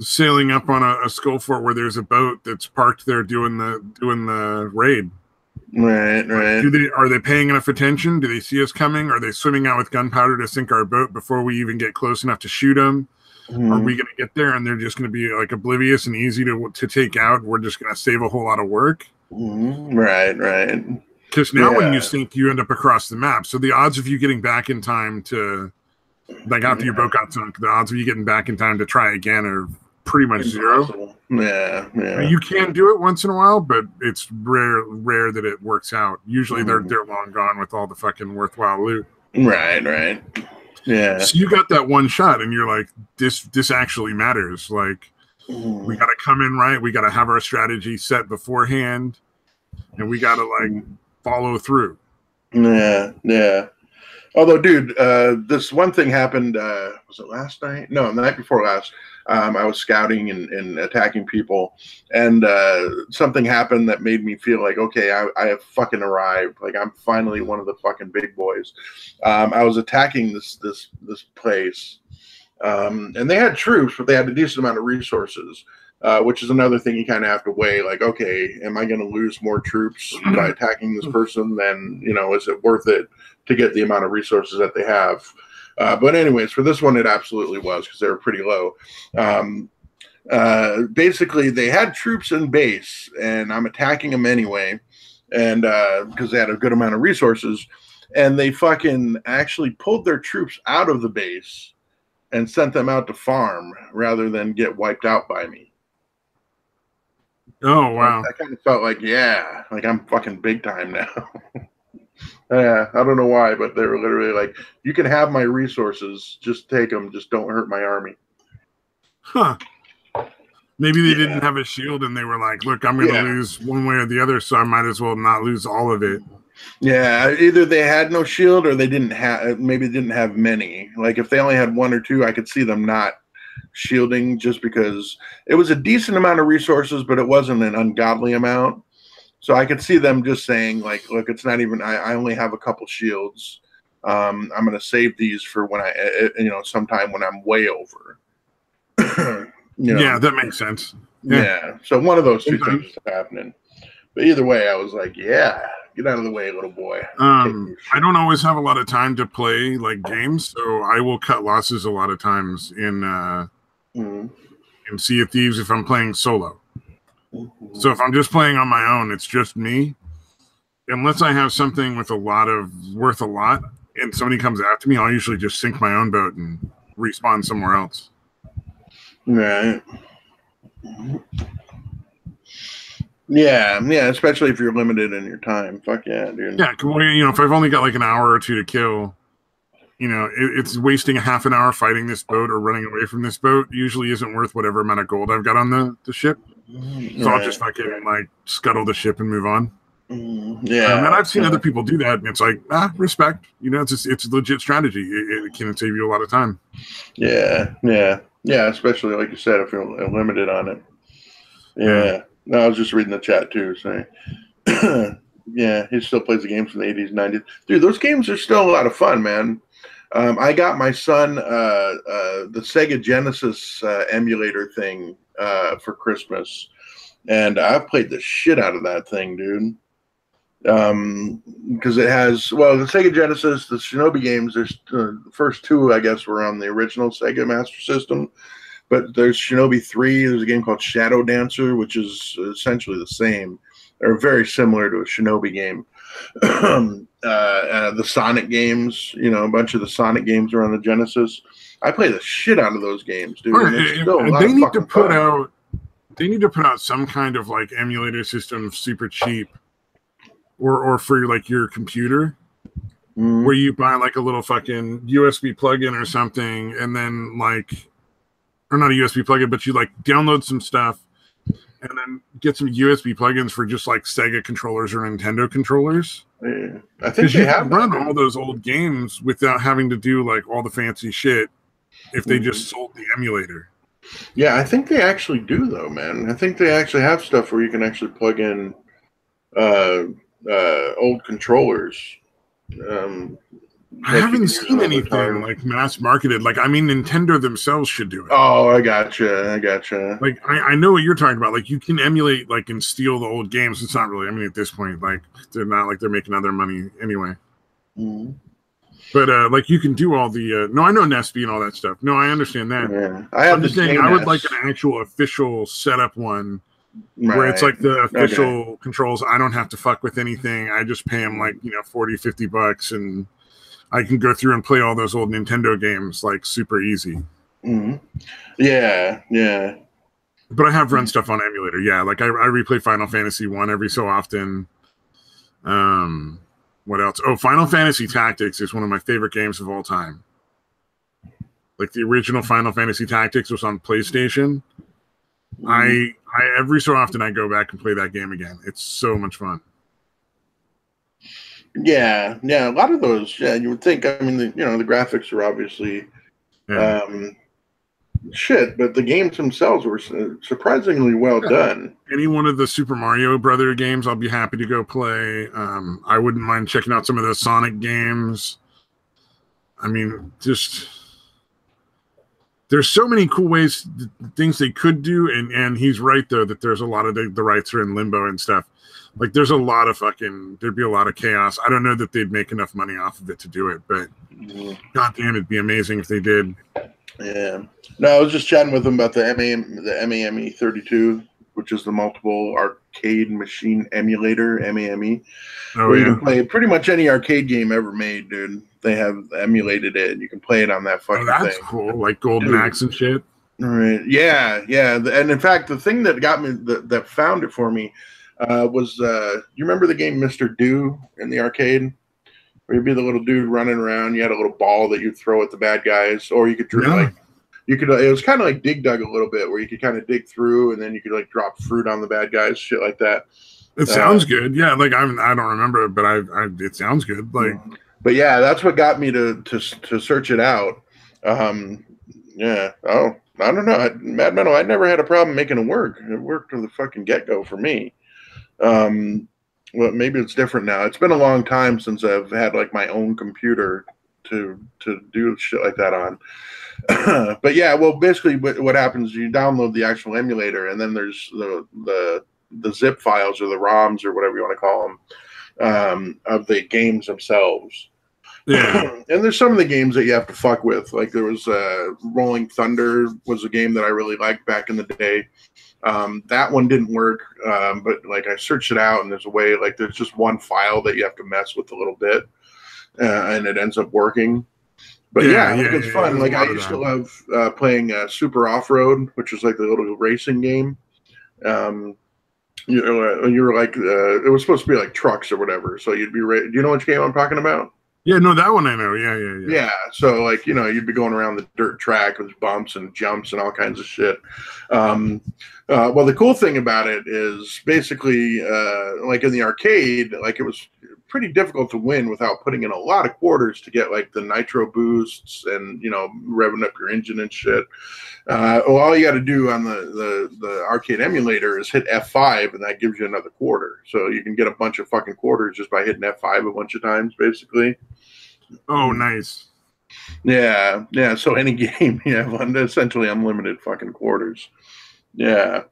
sailing up on a skull fort where there's a boat that's parked there doing the raid. Right. Are they paying enough attention? Do they see us coming? Are they swimming out with gunpowder to sink our boat before we even get close enough to shoot them? Are we going to get there and they're just going to be like oblivious and easy to take out? We're just going to save a whole lot of work. Right. Because now when you sink, you end up across the map. So the odds of you getting back in time to, like after your boat got sunk, the odds of you getting back in time to try again are pretty much zero. Yeah. You can do it once in a while, but it's rare that it works out. Usually they're long gone with all the fucking worthwhile loot. Right. Yeah. So you got that one shot, and you're like, this actually matters. Like, we got to come in right. We got to have our strategy set beforehand, and we got to like follow through. Yeah. Although, dude, this one thing happened. Was it last night? No, the night before last. I was scouting and attacking people, and something happened that made me feel like, okay, I have fucking arrived. Like, I'm finally one of the fucking big boys. I was attacking this place, and they had troops, but they had a decent amount of resources, which is another thing you kind of have to weigh. Like, okay, am I going to lose more troops by attacking this person? Then, is it worth it to get the amount of resources that they have? But anyways, for this one, it absolutely was, because they were pretty low. Basically, they had troops in base, and I'm attacking them anyway, and because they had a good amount of resources, and they fucking actually pulled their troops out of the base and sent them out to farm rather than get wiped out by me. Oh, wow. I kind of felt like, like I'm fucking big time now. Yeah, I don't know why, but they were literally like, you can have my resources, just take them, just don't hurt my army. Huh. Maybe they didn't have a shield, and they were like, look, I'm going to lose one way or the other, so I might as well not lose all of it. Yeah, either they had no shield, or they didn't have, maybe didn't have many. Like, if they only had 1 or 2, I could see them not shielding, just because it was a decent amount of resources, but it wasn't an ungodly amount. So I could see them just saying, like, look, it's not even, I only have a couple shields. I'm going to save these for when sometime when I'm way over. Yeah, that makes sense. Yeah. So one of those two things is happening. But either way, I was like, yeah, get out of the way, little boy. I don't always have a lot of time to play like games, so I will cut losses a lot of times in Sea of Thieves if I'm playing solo. So if I'm just playing on my own, it's just me. Unless I have something with worth a lot, and somebody comes after me, I'll usually just sink my own boat and respawn somewhere else. Right. Yeah, especially if you're limited in your time. Fuck yeah, dude. Yeah, if I've only got like an hour or two to kill, it's wasting a half an hour fighting this boat or running away from this boat usually isn't worth whatever amount of gold I've got on the ship. So I'll just fucking like scuttle the ship and move on. Yeah, and I've seen other people do that, and it's like, respect. It's a legit strategy. It can save you a lot of time. Yeah, especially like you said, if you're limited on it. Yeah. No, I was just reading the chat too, saying, yeah, he still plays the games from the 80s, 90s. Dude, those games are still a lot of fun, man. I got my son the Sega Genesis emulator thing for Christmas, and I've played the shit out of that thing, dude. Because it has, the Sega Genesis, the Shinobi games, there's the first two, I guess, were on the original Sega Master System. But there's Shinobi 3. There's a game called Shadow Dancer, which is essentially the same. They're very similar to a Shinobi game. The Sonic games, a bunch of the Sonic games are on the Genesis. I play the shit out of those games, dude. They need to put out some kind of like emulator system super cheap, or for like your computer, where you buy like a little fucking USB plug-in or something, and then like. Or not a USB plugin, but you like download some stuff and then get some USB plugins for just like Sega controllers or Nintendo controllers. Yeah. I think they have run all those old games without having to do like all the fancy shit if they just sold the emulator. Yeah, I think they actually do though, man. I think they actually have stuff where you can actually plug in old controllers. I haven't seen anything like mass marketed. Like, I mean, Nintendo themselves should do it. Oh, I gotcha. Like, I know what you're talking about. Like, you can emulate, like, and steal the old games. It's not really, at this point, like, they're not like they're making other money anyway. But, like, you can do all the, no, I know Nesby and all that stuff. No, I understand that. Yeah. I'm just saying, I would like an actual official setup one where it's like the official controls. I don't have to fuck with anything. I just pay them like, $40-$50 and I can go through and play all those old Nintendo games like super easy. Yeah. But I have run stuff on emulator. Yeah, like I replay Final Fantasy 1 every so often. What else? Oh, Final Fantasy Tactics is one of my favorite games of all time. Like the original Final Fantasy Tactics was on PlayStation. I every so often I go back and play that game again. It's so much fun. Yeah, a lot of those. Yeah, you would think. I mean, the graphics are obviously shit, but the games themselves were surprisingly well done. Any one of the Super Mario Brother games, I'll be happy to go play. I wouldn't mind checking out some of the Sonic games. I mean, just there's so many cool ways, things they could do, and he's right though that there's a lot of the rights are in limbo and stuff. Like, there's a lot of there'd be a lot of chaos. I don't know that they'd make enough money off of it to do it, but goddamn, it'd be amazing if they did. Yeah. No, I was just chatting with them about the MAME 32, which is the multiple arcade machine emulator, MAME. Where you can play pretty much any arcade game ever made, dude. They have emulated it. You can play it on that fucking thing. That's cool. Like Golden Axe and shit. Right. Yeah. And in fact, the thing that got me, that found it for me, was you remember the game Mr. Do in the arcade, where you'd be the little dude running around, you had a little ball that you'd throw at the bad guys, or you could it was kind of like Dig Dug a little bit, where you could kind of dig through and then you could like drop fruit on the bad guys, shit like that. It sounds good. Yeah, like I don't remember it, but it sounds good. Like, but yeah, that's what got me to search it out. Yeah. Oh, I don't know. Mad Metal, I never had a problem making it work. It worked from the fucking get-go for me. Well, maybe it's different now. It's been a long time since I've had like my own computer to do shit like that on. But yeah, well, basically, what happens is you download the actual emulator, and then there's the zip files or the ROMs or whatever you want to call them of the games themselves. Yeah. And there's some of the games that you have to fuck with. Like there was Rolling Thunder was a game that I really liked back in the day. That one didn't work, but like I searched it out, and there's a way, like there's just one file that you have to mess with a little bit, and it ends up working. But yeah, like it's fun. Like I used to love playing Super Off Road, which was like the little racing game. You were like it was supposed to be like trucks or whatever. So you'd be do you know which game I'm talking about? Yeah, no, that one I know. Yeah. Yeah, so like, you'd be going around the dirt track with bumps and jumps and all kinds of shit. Well, the cool thing about it is basically, like in the arcade, like it was pretty difficult to win without putting in a lot of quarters to get like the nitro boosts and, revving up your engine and shit. All you got to do on the arcade emulator is hit F5, and that gives you another quarter. So you can get a bunch of fucking quarters just by hitting F5 a bunch of times, basically. Oh, nice. Yeah. So any game, you have essentially unlimited fucking quarters. Yeah.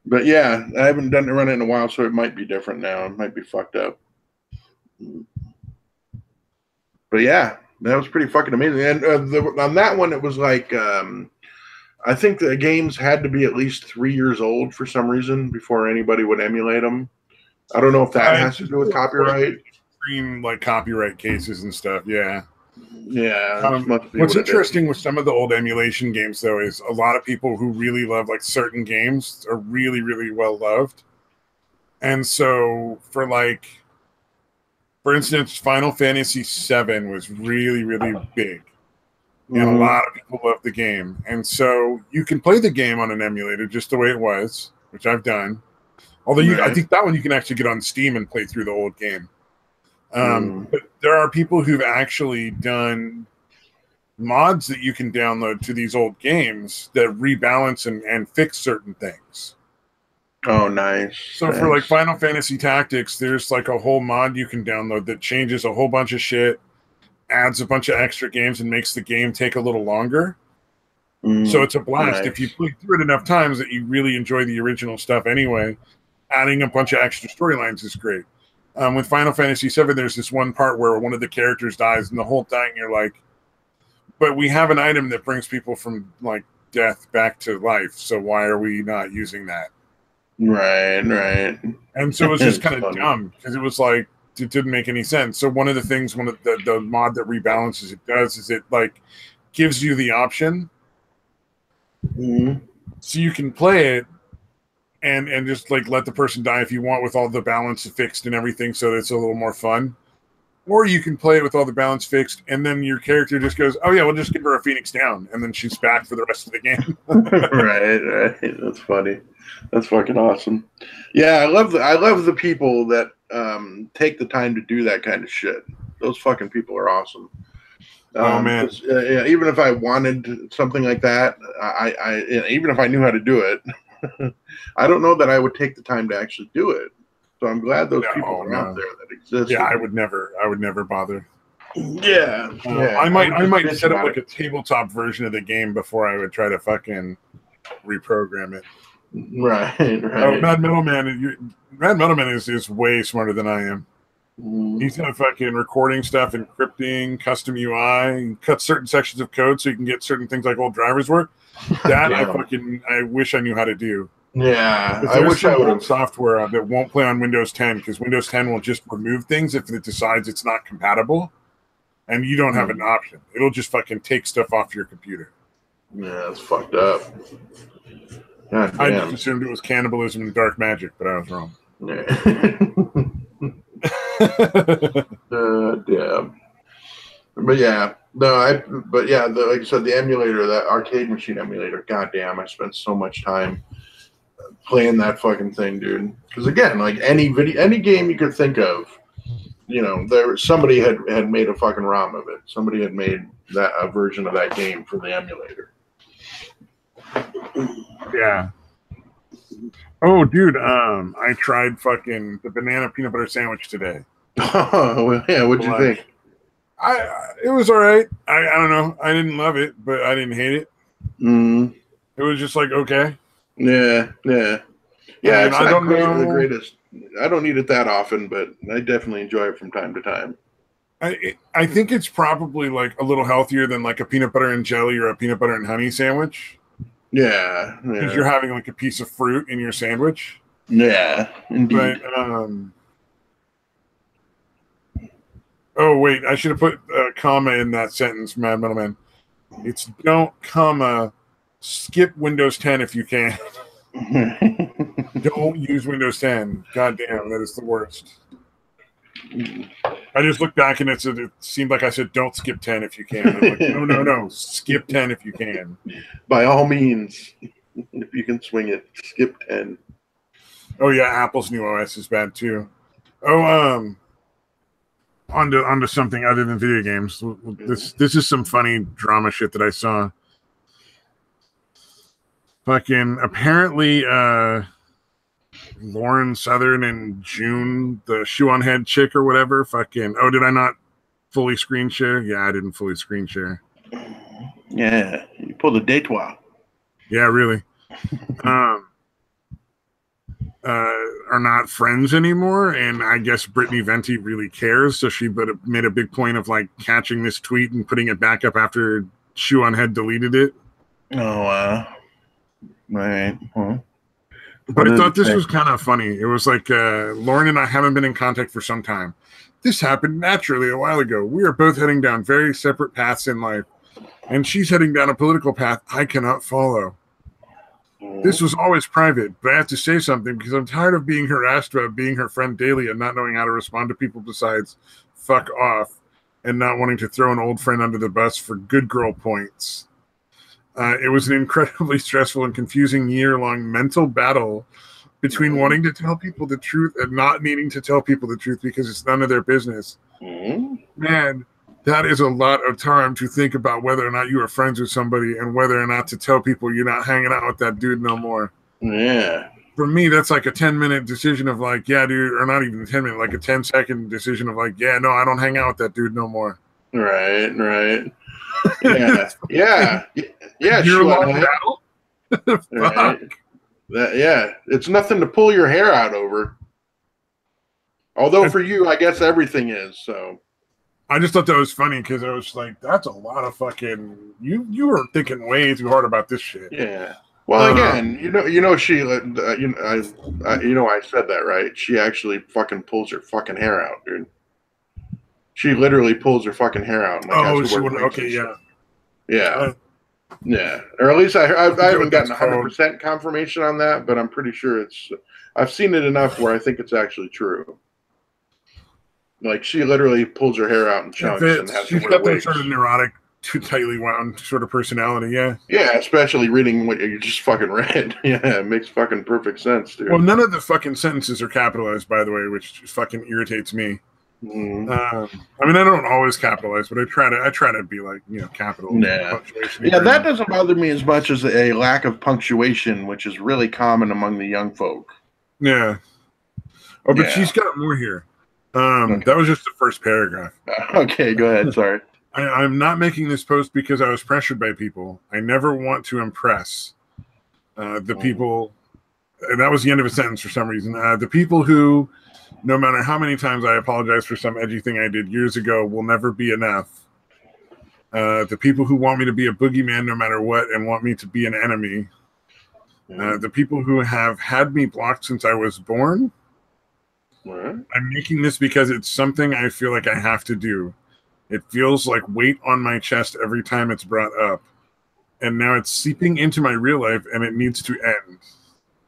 But yeah, I haven't run it in a while, so it might be different now. It might be fucked up. But yeah, that was pretty fucking amazing. And on that one, it was like, I think the games had to be at least 3 years old for some reason before anybody would emulate them. I don't know if that has to do with copyright. Like copyright cases and stuff. Yeah. What's interesting with some of the old emulation games, though, is a lot of people who really love like certain games are really, really well loved. And so for instance, Final Fantasy VII was really, really big. And a lot of people love the game. And so you can play the game on an emulator just the way it was, which I've done. Although I think that one you can actually get on Steam and play through the old game. But there are people who've actually done mods that you can download to these old games that rebalance and fix certain things. Oh, nice. So for like Final Fantasy Tactics, there's like a whole mod you can download that changes a whole bunch of shit, adds a bunch of extra games, and makes the game take a little longer. So it's a blast. If you play through it enough times that you really enjoy the original stuff anyway, adding a bunch of extra storylines is great. With Final Fantasy VII, there's this one part where one of the characters dies, and the whole time you're like, but we have an item that brings people from like death back to life, so why are we not using that? Right. And so it was just kind of dumb, because it was like, it didn't make any sense. So one of the things, the mod that rebalances it does is it like gives you the option, so you can play it and just like let the person die if you want, with all the balance fixed and everything, so that it's a little more fun. Or you can play it with all the balance fixed, and then your character just goes, oh yeah, we'll just give her a Phoenix down, and then she's back for the rest of the game. Right. That's funny. That's fucking awesome. Yeah, I love the people that take the time to do that kind of shit. Those fucking people are awesome. Oh man. Even if I wanted something like that, I even if I knew how to do it, I don't know that I would take the time to actually do it. So I'm glad those people are out there that exist. Yeah, I would never bother. Yeah. I might set up like a tabletop version of the game before I would try to fucking reprogram it. Right. Mad Metal Man is way smarter than I am. He's got fucking recording stuff, encrypting, custom UI, cut certain sections of code so you can get certain things like old drivers work. That I wish I knew how to do. Yeah, I wish I would have software that won't play on Windows 10, because Windows 10 will just remove things if it decides it's not compatible, and you don't have an option. It'll just fucking take stuff off your computer. Yeah, it's fucked up. I just assumed it was cannibalism and dark magic, but I was wrong. Damn. But yeah, like I said, the emulator, that arcade machine emulator, goddamn, I spent so much time playing that fucking thing, dude. Because again, like any game you could think of, somebody had made a fucking ROM of it. Somebody had made a version of that game for the emulator. Yeah. Oh, dude, I tried fucking the banana peanut butter sandwich today. Oh, yeah. What'd you think? It was all right. I don't know. I didn't love it, but I didn't hate it. Mm. It was just like okay. Yeah. Yeah. Yeah. I mean, It's I not don't great, the know. greatest. I don't eat it that often, but I definitely enjoy it from time to time. I think it's probably like a little healthier than like a peanut butter and jelly or a peanut butter and honey sandwich Yeah. because Yeah. you're having like a piece of fruit in your sandwich. Yeah. Indeed. But oh wait, I should have put a comma in that sentence, Mad Middleman. It's don't comma skip Windows 10 if you can. Don't use Windows 10. God damn, that is the worst. I just looked back and it seemed like I said don't skip 10 if you can. I'm like, no, skip 10 if you can. By all means, if you can swing it, skip 10. Oh yeah, Apple's new OS is bad too. Oh, onto something other than video games. This is some funny drama shit that I saw. Fucking apparently, Lauren Southern and June, the shoe on head chick or whatever. Fucking. Oh, did I not fully screen share? Yeah, I didn't fully screen share. Yeah, you pulled a détour. Yeah, really. Are not friends anymore, and I guess Brittany Venti really cares, so she made a big point of like catching this tweet and putting it back up after Shoe on Head deleted it. Oh, right. Well, but I thought this was kind of funny. It was like Lauren and I haven't been in contact for some time. This happened naturally a while ago. We are both heading down very separate paths in life, and she's heading down a political path I cannot follow. This was always private, but I have to say something because I'm tired of being harassed about being her friend daily and not knowing how to respond to people besides fuck off and not wanting to throw an old friend under the bus for good girl points. It was an incredibly stressful and confusing year-long mental battle between wanting to tell people the truth and not needing to tell people the truth because it's none of their business. Man, that is a lot of time to think about whether or not you are friends with somebody and whether or not to tell people you're not hanging out with that dude no more. Yeah. For me, that's like a 10-minute decision of like, yeah, dude, or not even 10 minute, like a 10-second decision of like, yeah, no, I don't hang out with that dude no more. Right. Yeah. Yeah. Year-long battle? Right. Yeah. It's nothing to pull your hair out over. Although for you, I guess everything is, so. I just thought that was funny because I was like, "That's a lot of fucking." You were thinking way too hard about this shit. Yeah. Well, again, she, I said that right. She actually fucking pulls her fucking hair out, dude. She literally pulls her fucking hair out. And she would. Okay, yeah. Yeah. Yeah. Or at least I haven't gotten 100% confirmation on that, but I'm pretty sure I've seen it enough where I think it's actually true. Like she literally pulls her hair out in chunks and has she's to wear got wigs. that sort of neurotic, too tightly wound sort of personality, yeah. Yeah, especially reading what you just fucking read. Yeah, it makes fucking perfect sense, dude. Well, none of the fucking sentences are capitalized, by the way, which fucking irritates me. Mm. I mean, I don't always capitalize, but I try to be like, capital. Yeah, punctuation. Yeah, that doesn't bother me as much as a lack of punctuation, which is really common among the young folk. Yeah. Oh, but she's got more here. Okay. That was just the first paragraph. Okay, go ahead. Sorry. I'm not making this post because I was pressured by people. I never want to impress the people. And that was the end of a sentence for some reason. The people who, no matter how many times I apologize for some edgy thing I did years ago, will never be enough. The people who want me to be a boogeyman no matter what and want me to be an enemy. The people who have had me blocked since I was born. I'm making this because it's something I feel like I have to do. It feels like weight on my chest every time it's brought up. And now it's seeping into my real life and it needs to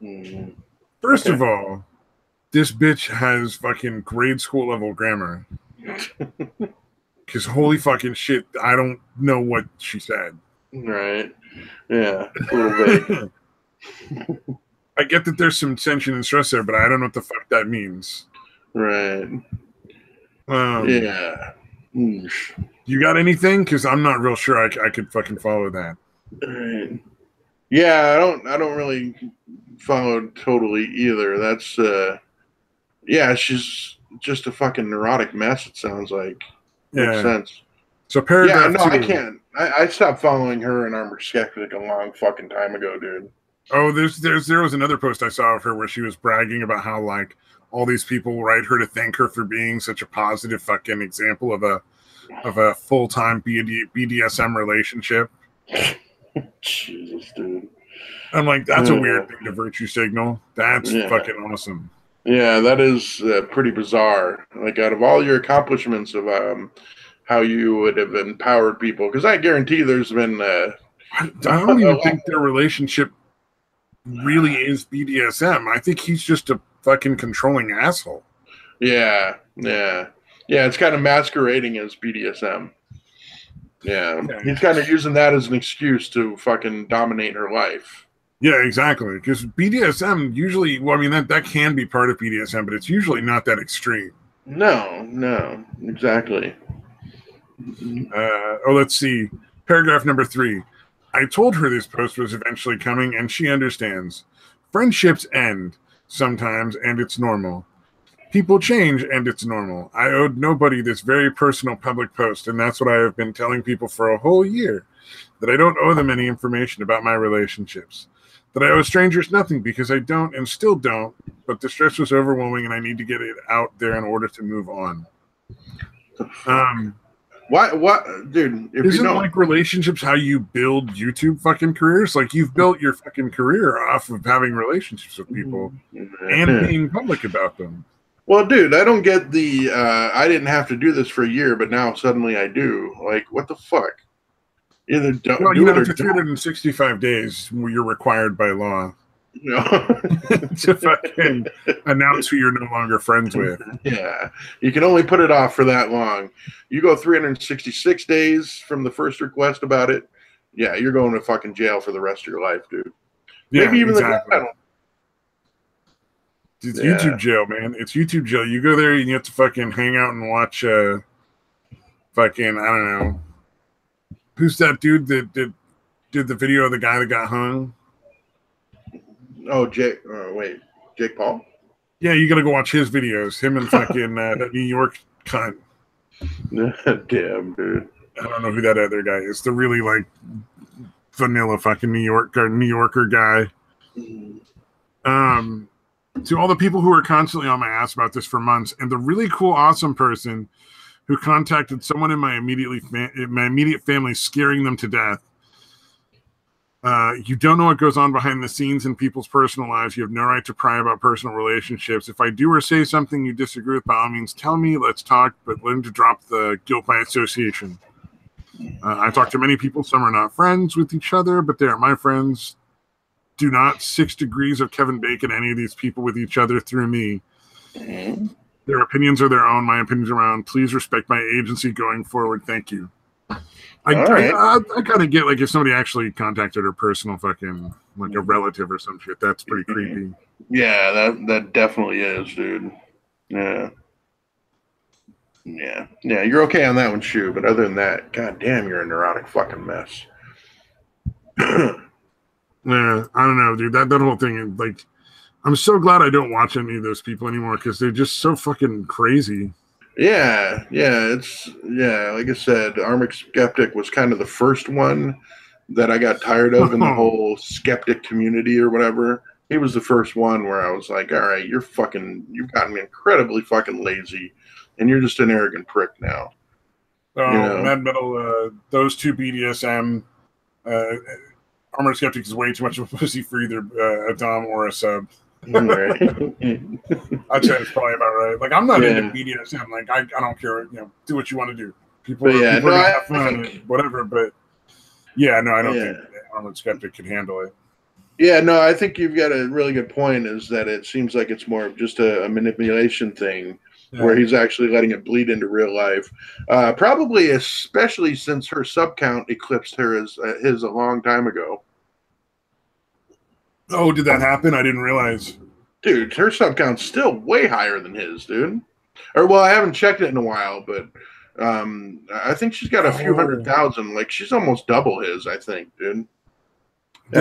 end. First of all, this bitch has fucking grade school level grammar. Because holy fucking shit, I don't know what she said. Right. Yeah. A little bit. I get that there's some tension and stress there, but I don't know what the fuck that means. Right. Yeah. You got anything? Because I'm not real sure I could fucking follow that. Right. Yeah, I don't really follow totally either. That's yeah, she's just a fucking neurotic mess, it sounds like. Makes Yeah. sense. So Yeah, paragraph no, I two. can't. I stopped following her and Armor Skeptic a long fucking time ago, dude. Oh, there was another post I saw of her where she was bragging about how like all these people write her to thank her for being such a positive fucking example of a full time BDSM relationship. Jesus, dude. I'm like, that's a Uh, weird thing to virtue signal. That's yeah. fucking awesome. Yeah, that is pretty bizarre. Like, out of all your accomplishments of how you would have empowered people, because I guarantee there's been I a don't even lot. think their relationship really is BDSM. I think he's just a fucking controlling asshole. Yeah, yeah, yeah. It's kind of masquerading as BDSM. Yeah, Yeah, he's kind of using that as an excuse to fucking dominate her life. yeah, exactly. Because BDSM usually, well, I mean that can be part of BDSM, but it's usually not that extreme. No, no, exactly. Let's see. Paragraph number 3. I told her this post was eventually coming, and she understands. Friendships end sometimes, and it's normal. People change, and it's normal. I owed nobody this very personal public post, and that's what I have been telling people for a whole year, that I don't owe them any information about my relationships. That I owe strangers nothing because I don't and still don't, but the stress was overwhelming and I need to get it out there in order to move on. Um, What, dude? If you Isn't don't, like relationships how you build YouTube fucking careers? Like you've built your fucking career off of having relationships with people and being public about them. well, dude, I don't get the. I didn't have to do this for a year, but now suddenly I do. Like, what the fuck? Either don't Well, do it or after don't. 365 days, you're required by law You know? to fucking announce who you're no longer friends with. Yeah, you can only put it off for that long. You go 366 days from the first request about it. Yeah, you're going to fucking jail for the rest of your life, dude. Yeah, Maybe even the death exactly. penalty. It's Yeah. YouTube jail, man. It's YouTube jail. You go there and you have to fucking hang out and watch fucking, I don't know. Who's that dude that did the video of the guy that got hung? Oh, Jake. Wait, Jake Paul. Yeah, you gotta go watch his videos. Him and fucking that New York cunt. Damn, dude. I don't know who that other guy is. The really like vanilla fucking New Yorker guy. To all the people who are constantly on my ass about this for months, and the really cool, awesome person who contacted someone in my immediate family, scaring them to death. You don't know what goes on behind the scenes in people's personal lives. You have no right to pry about personal relationships. If I do or say something you disagree with, by all means, tell me. Let's talk, but learn to drop the guilt by association. I talk to many people. Some are not friends with each other, but they are my friends. Do not 6 degrees of Kevin Bacon any of these people with each other through me. Their opinions are their own. My opinions are my own. Please respect my agency going forward. Thank you. I kind of get like if somebody actually contacted her personal fucking like a relative or some shit. That's pretty creepy. Yeah, that definitely is, dude. Yeah. Yeah. Yeah, you're okay on that one, Shu, but other than that, god damn, you're a neurotic fucking mess. Yeah, I don't know, dude. That whole thing, like, I'm so glad I don't watch any of those people anymore because they're just so fucking crazy. Yeah, like I said, Armor Skeptic was kind of the first one that I got tired of in the whole skeptic community or whatever. He was the first one where I was like, all right, you've gotten incredibly fucking lazy and you're just an arrogant prick now. Oh, You know? Mad Metal, those two BDSM, Armor Skeptic is way too much of a pussy for either a Dom or a sub. Right. I'd say it's probably about right. Like, I'm not into BDSM. Like, I don't care. You know, do what you want to do. People are gonna have fun, whatever. But yeah, no, I don't think Armored Skeptic can handle it. Yeah, no, I think you've got a really good point. Is that it seems like it's more of just a manipulation thing, where he's actually letting it bleed into real life. Probably, especially since her sub count eclipsed her as his a long time ago. Oh, did that happen? I didn't realize. Dude, her sub count's still way higher than his, dude. Or, well, I haven't checked it in a while, but I think she's got a few 100,000. Like, she's almost double his, I think, dude.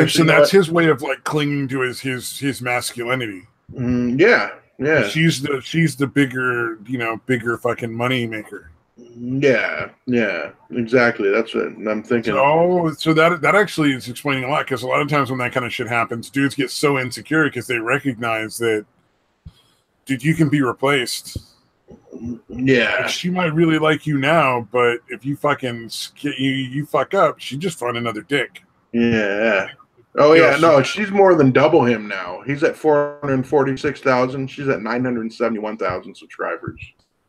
So that's his way of like clinging to his masculinity. Yeah, yeah. She's the bigger, bigger fucking money maker. Yeah, yeah, exactly. That's what I'm thinking. So that actually is explaining a lot, because a lot of times when that kind of shit happens, dudes get so insecure because they recognize that, dude, you can be replaced. Yeah, like, she might really like you now, but if you fucking you fuck up, she just found another dick. Yeah. Oh yeah, no, she's more than double him now. He's at 446,000. She's at 971,000 subscribers.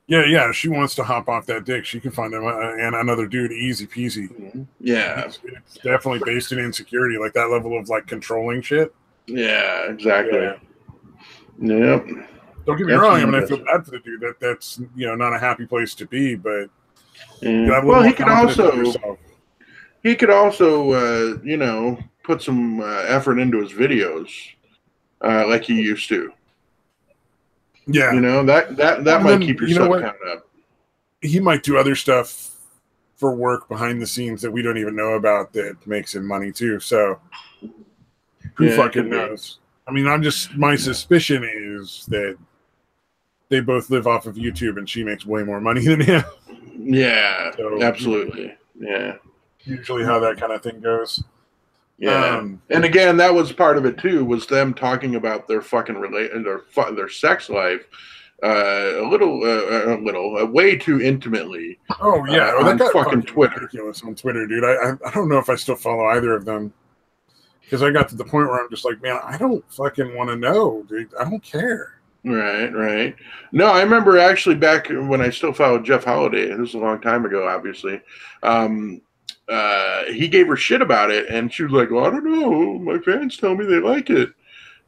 Yeah. She wants to hop off that dick. She can find him and another dude easy peasy. Mm-hmm. Yeah, it's definitely based in insecurity, like that level of like controlling shit. Yeah, exactly. Yep. Don't get me wrong. I mean, I feel bad for the dude. That's not a happy place to be, but well, he could also put some effort into his videos, like he used to. Yeah, that might keep your sub count up. He might do other stuff for work behind the scenes that we don't even know about that makes him money too. So who fucking knows? I mean, my suspicion is that they both live off of YouTube and she makes way more money than him. Yeah, so, absolutely. Yeah. Usually how that kind of thing goes. Yeah. And again, that was part of it too, was them talking about their fucking their sex life way too intimately. Oh yeah. On that got fucking Twitter. Ridiculous on Twitter, dude. I don't know if I still follow either of them. Because I got to the point where I'm just like, man, I don't fucking want to know, dude. I don't care. Right. No, I remember actually back when I still followed Jeff Holiday. This was a long time ago, obviously. He gave her shit about it, and she was like, well, I don't know. My fans tell me they like it.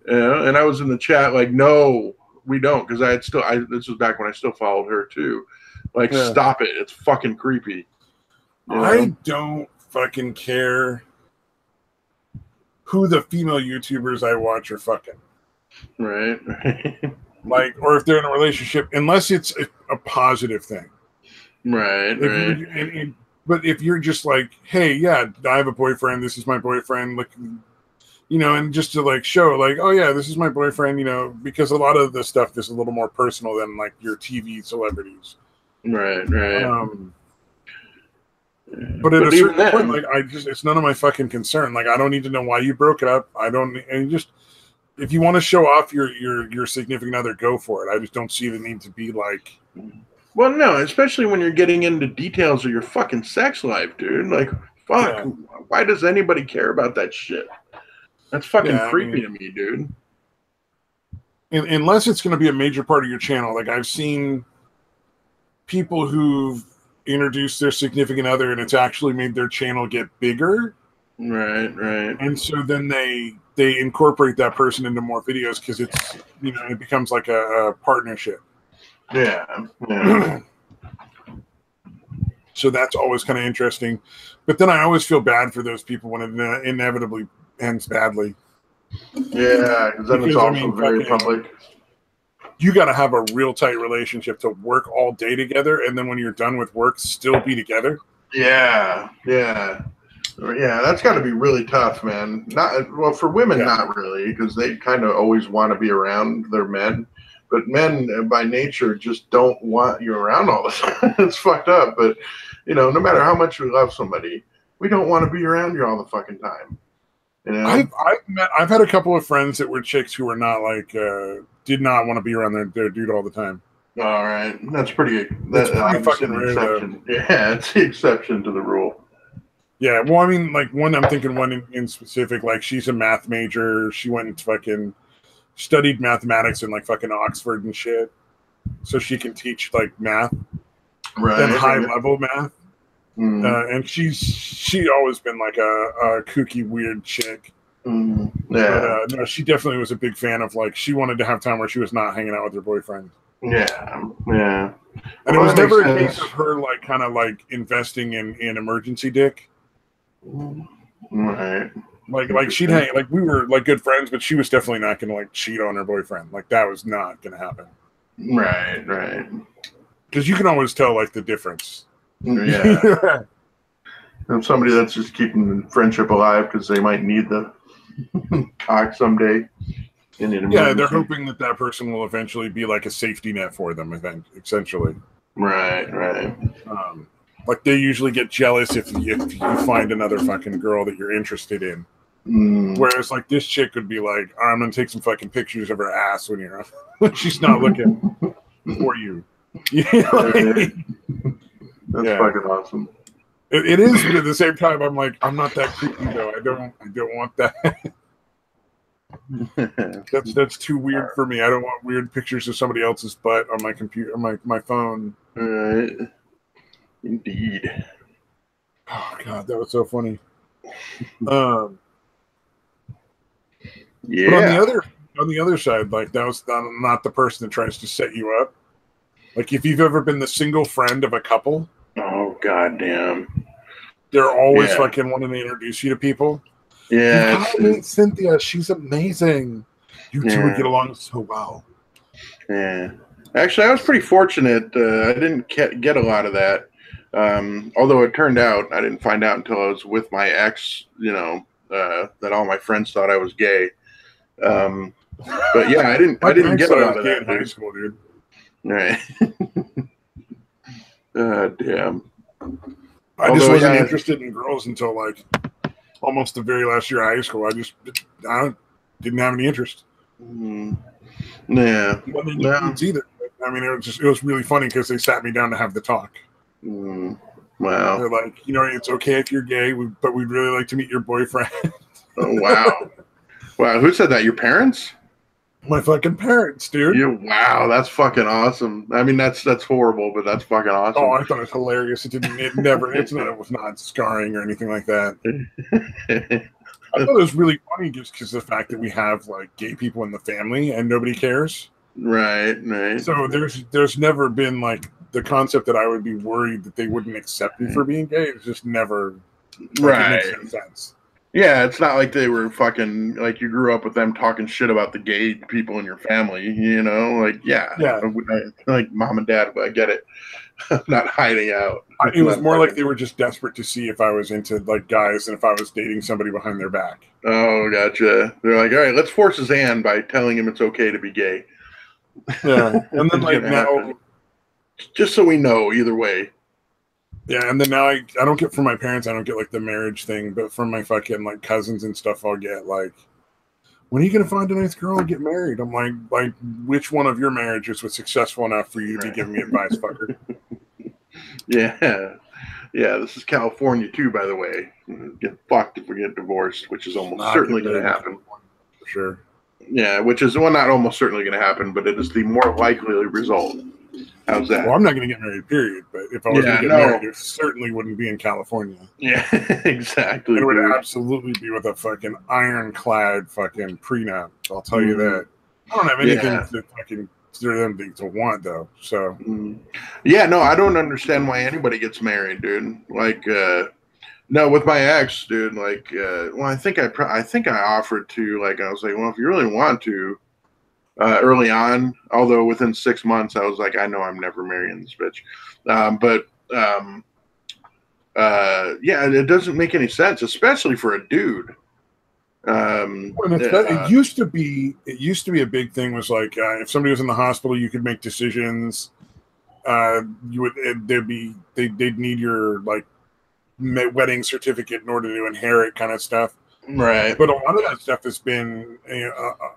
And I was in the chat like, no, we don't. Because this was back when I still followed her too. Like, stop it. It's fucking creepy. I don't fucking care who the female YouTubers I watch are fucking. Right. Like, or if they're in a relationship, unless it's a positive thing. Right. But if you're just like, hey, yeah, I have a boyfriend. This is my boyfriend. Like, and just to like show like, oh yeah, this is my boyfriend, because a lot of the stuff is a little more personal than like your TV celebrities. Right. But at a certain point, like, it's none of my fucking concern. Like, I don't need to know why you broke it up. If you want to show off your significant other, go for it. I just don't see the need to be like. Well, no, especially when you're getting into details of your fucking sex life, dude. Like, fuck, why does anybody care about that shit? That's fucking creepy to me, dude. Unless it's going to be a major part of your channel. Like, I've seen people who've introduced their significant other and it's actually made their channel get bigger. Right. And so then they incorporate that person into more videos because it's, it becomes like a partnership. Yeah. So that's always kind of interesting. But then I always feel bad for those people when it inevitably ends badly. Yeah, because then it's also very public. You got to have a real tight relationship to work all day together, and then when you're done with work, still be together. Yeah, that's got to be really tough, man. For women, not really, because they kind of always want to be around their men. But men, by nature, just don't want you around all the time. It's fucked up. But, no matter how much we love somebody, we don't want to be around you all the fucking time. I've had a couple of friends that were chicks who were not like, did not want to be around their dude all the time. All right. That's pretty fucking rare. Yeah, it's the exception to the rule. Yeah, well, I mean, like, I'm thinking one in specific, like, she's a math major. She went and fucking studied mathematics in, like, fucking Oxford and shit. So she can teach, like, math. Right. And high-level math. And she always been, like, a kooky, weird chick. Yeah. But, no, she definitely was a big fan of, like, she wanted to have time where she was not hanging out with her boyfriend. Yeah. And it was never a case of her, like, kind of, like, investing in emergency dick. Right. Like she'd hang, like, we were like good friends, but she was definitely not gonna like cheat on her boyfriend. Like, that was not gonna happen. Right. Because you can always tell like the difference. Yeah. And somebody that's just keeping friendship alive because they might need the cock someday. Yeah, they're hoping that person will eventually be like a safety net for them, essentially. Right. Like they usually get jealous if you find another fucking girl that you're interested in. Whereas like this chick would be like, I'm gonna take some fucking pictures of her ass when she's not looking for you. That's fucking awesome. It is, but at the same time, I'm like, I'm not that creepy though. I don't want that. That's too weird for me. I don't want weird pictures of somebody else's butt on my computer, my phone. Right. Indeed. Oh god, that was so funny. Yeah. But on the other side, like that was not the person that tries to set you up. Like if you've ever been the single friend of a couple, oh goddamn, they're always fucking wanting to introduce you to people. Yeah, you gotta meet Cynthia. She's amazing. You two would get along so well. Yeah, actually, I was pretty fortunate. I didn't get a lot of that. Although it turned out, I didn't find out until I was with my ex. You know, that all my friends thought I was gay. But yeah, I didn't get a lot of that in high school, dude. Right. Damn. I just wasn't interested in girls until like almost the very last year of high school. I didn't have any interest. Yeah. Either. I mean, it was really funny because they sat me down to have the talk. Wow. They're like, you know, it's okay if you're gay, but we'd really like to meet your boyfriend. Oh, wow. Wow. Who said that? Your parents? My fucking parents, dude. Yeah, wow, that's fucking awesome. I mean, that's horrible, but that's fucking awesome. Oh, I thought it was hilarious. It was not scarring or anything like that. I thought it was really funny just because of the fact that we have like gay people in the family and nobody cares. Right. So there's never been like the concept that I would be worried that they wouldn't accept me for being gay. It's just never right. It makes sense. Yeah, it's not like they were fucking like you grew up with them talking shit about the gay people in your family, you know? Like, yeah. Like mom and dad, but I get it. I'm not hiding out. It was more like they were just desperate to see if I was into like guys and if I was dating somebody behind their back. Oh, gotcha. They're like, all right, let's force his hand by telling him it's okay to be gay. Yeah, and then like now, just so we know either way. Yeah, and then now I don't get from my parents, I don't get like the marriage thing, but from my fucking like cousins and stuff, I'll get like, when are you gonna find a nice girl and get married? I'm like which one of your marriages was successful enough for you to be giving me advice, fucker? Yeah. This is California too, by the way. Get fucked if we get divorced, which is almost certainly going to happen. For sure. Yeah, which is not almost certainly going to happen, but it is the more likely result. How's that? Well, I'm not going to get married, period. But if I was going to get married, it certainly wouldn't be in California. Yeah, exactly. It would absolutely be with a fucking ironclad fucking prenup. I'll tell you that. I don't have anything to fucking consider them to want, though. So. Yeah, no, I don't understand why anybody gets married, dude. Like, no, with my ex, dude. Like, well, I think I offered to. Like, I was like, well, if you really want to. Early on, although within 6 months, I was like, I know I'm never marrying this bitch. Yeah, it doesn't make any sense, especially for a dude. It used to be a big thing. Was like if somebody was in the hospital, you could make decisions. They'd need your like wedding certificate in order to inherit, kind of stuff. Right. But a lot of that stuff has been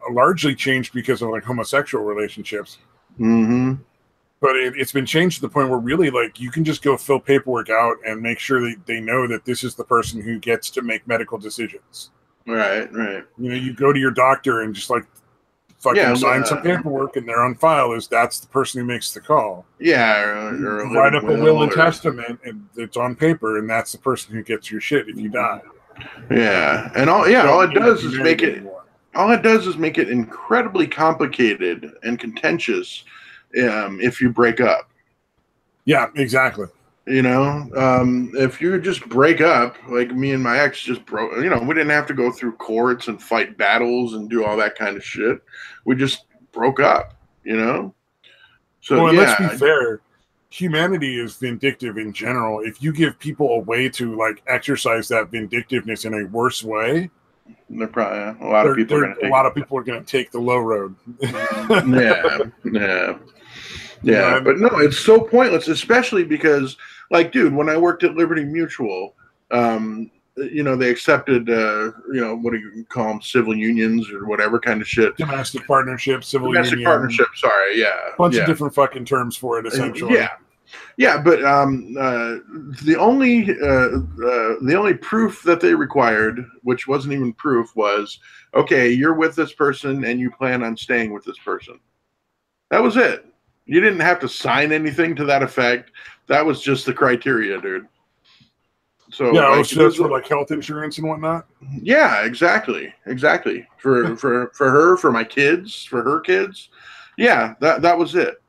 largely changed because of like homosexual relationships. But it's been changed to the point where really like you can just go fill paperwork out and make sure that they know that this is the person who gets to make medical decisions. Right. You know, you go to your doctor and just like fucking sign some paperwork and they're on file that's the person who makes the call. Yeah. Or write up a will and testament and it's on paper and that's the person who gets your shit if you die. Yeah, and all it does is make it incredibly complicated and contentious if you break up. Yeah, exactly. You know, if you just break up, like me and my ex just broke, you know, we didn't have to go through courts and fight battles and do all that kind of shit. We just broke up, you know? So, let's be fair. Humanity is vindictive in general. If you give people a way to like exercise that vindictiveness in a worse way, They're probably a lot of people are going to take. A lot of people are going to take the low road. Yeah. But no, it's so pointless, especially because, like, dude, when I worked at Liberty Mutual, they accepted, what do you call them, civil unions or whatever kind of shit. Domestic partnership, domestic partnership. Sorry, bunch of different fucking terms for it, essentially. Yeah, but the only proof that they required, which wasn't even proof, was, okay, you're with this person and you plan on staying with this person. That was it. You didn't have to sign anything to that effect. That was just the criteria, dude. So just for like health insurance and whatnot. Yeah, exactly. For her, for my kids, for her kids. Yeah, that was it.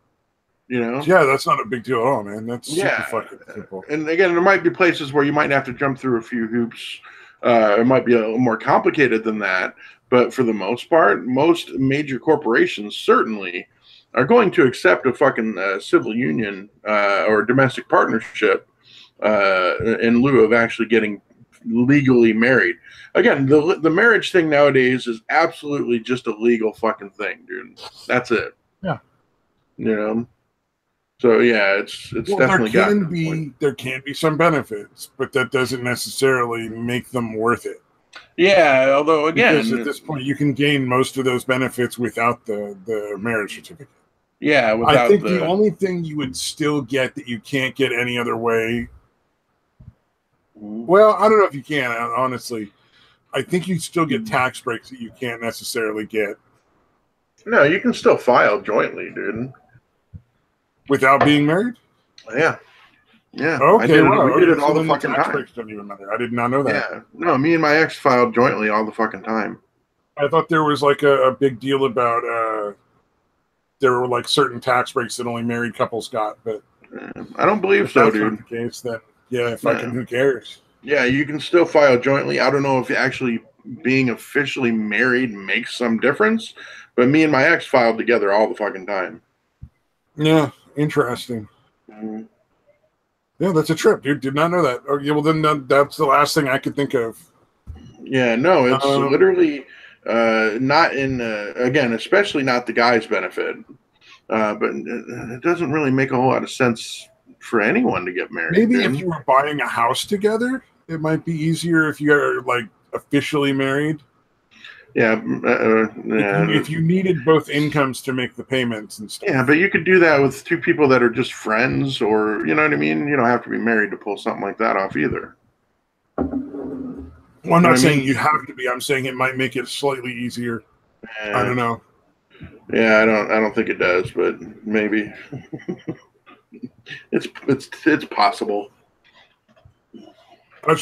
Yeah, that's not a big deal at all, man. That's super fucking simple. And again, there might be places where you might have to jump through a few hoops. It might be a little more complicated than that, but for the most part, most major corporations certainly are going to accept a fucking civil union or domestic partnership in lieu of actually getting legally married. Again, the marriage thing nowadays is absolutely just a legal fucking thing, dude. That's it. Yeah. So yeah, it's definitely there can be some benefits, but that doesn't necessarily make them worth it. Yeah, although again, because at this point, you can gain most of those benefits without the marriage certificate. Yeah, I think the only thing you would still get that you can't get any other way. Well, I don't know if you can, honestly. I think you still get tax breaks that you can't necessarily get. No, you can still file jointly, dude. Without being married? Yeah. Okay, we did it all the fucking tax time. Breaks don't even matter. I did not know that. Yeah. No, me and my ex filed jointly all the fucking time. I thought there was like a big deal about there were like certain tax breaks that only married couples got, but I don't believe so, dude. Not the case, then who cares? Yeah, you can still file jointly. I don't know if actually being officially married makes some difference, but me and my ex filed together all the fucking time. Yeah, interesting. Mm-hmm. Yeah, that's a trip, dude. Did not know that. Oh, yeah, well, then that's the last thing I could think of. Yeah, no, it's literally not in, again, especially not the guy's benefit. But it doesn't really make a whole lot of sense for anyone to get married. Maybe if you were buying a house together, it might be easier if you're like officially married. Yeah. If you needed both incomes to make the payments and stuff. Yeah, but you could do that with two people that are just friends, or you know what I mean? You don't have to be married to pull something like that off either. Well, I'm not saying you have to be. I'm saying it might make it slightly easier. I don't know. Yeah, I don't think it does, but maybe. It's possible. I'm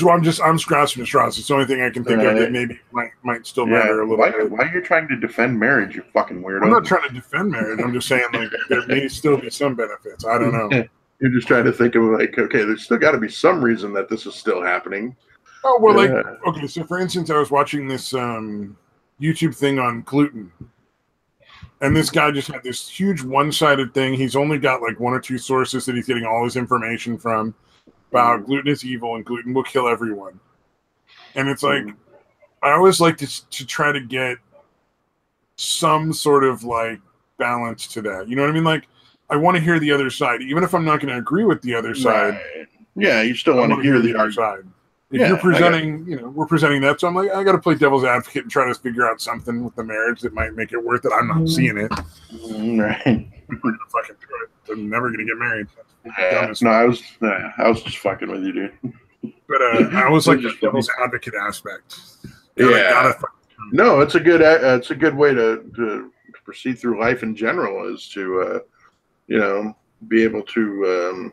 scratching the straws. It's the only thing I can think of that maybe might still matter a little bit. Why are you trying to defend marriage, you fucking weirdo? I'm not trying to defend marriage. I'm just saying like there may still be some benefits. I don't know. You're just trying to think of like, okay, there's still got to be some reason that this is still happening. Oh well, okay. So for instance, I was watching this YouTube thing on gluten. And this guy just had this huge one-sided thing. He's only got like one or two sources that he's getting all his information from about gluten is evil and gluten will kill everyone. And it's like, I always like to try to get some sort of like balance to that. You know what I mean? Like, I want to hear the other side, even if I'm not going to agree with the other side. Right. Yeah, you still want to hear the other side. If you're presenting, we're presenting that. So I'm like, I got to play devil's advocate and try to figure out something with the marriage that might make it worth it. I'm not seeing it. Right. I'm going to fucking do it. I'm never going to get married. No, I was just fucking with you, dude. But I always like the devil's advocate aspect. No, it's a good way to proceed through life in general, is to be able to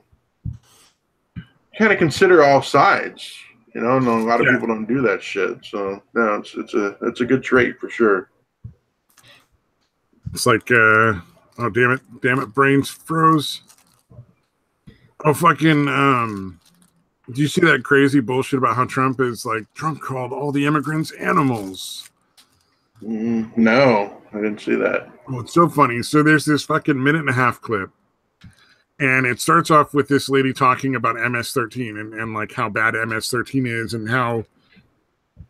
kind of consider all sides. And a lot of people don't do that shit. So no, it's a good trait for sure. It's like oh damn it, brains froze. Oh fucking do you see that crazy bullshit about how Trump called all the immigrants animals? No, I didn't see that. Oh, it's so funny. So there's this fucking 1.5-minute clip. And it starts off with this lady talking about MS-13 and like how bad MS-13 is and how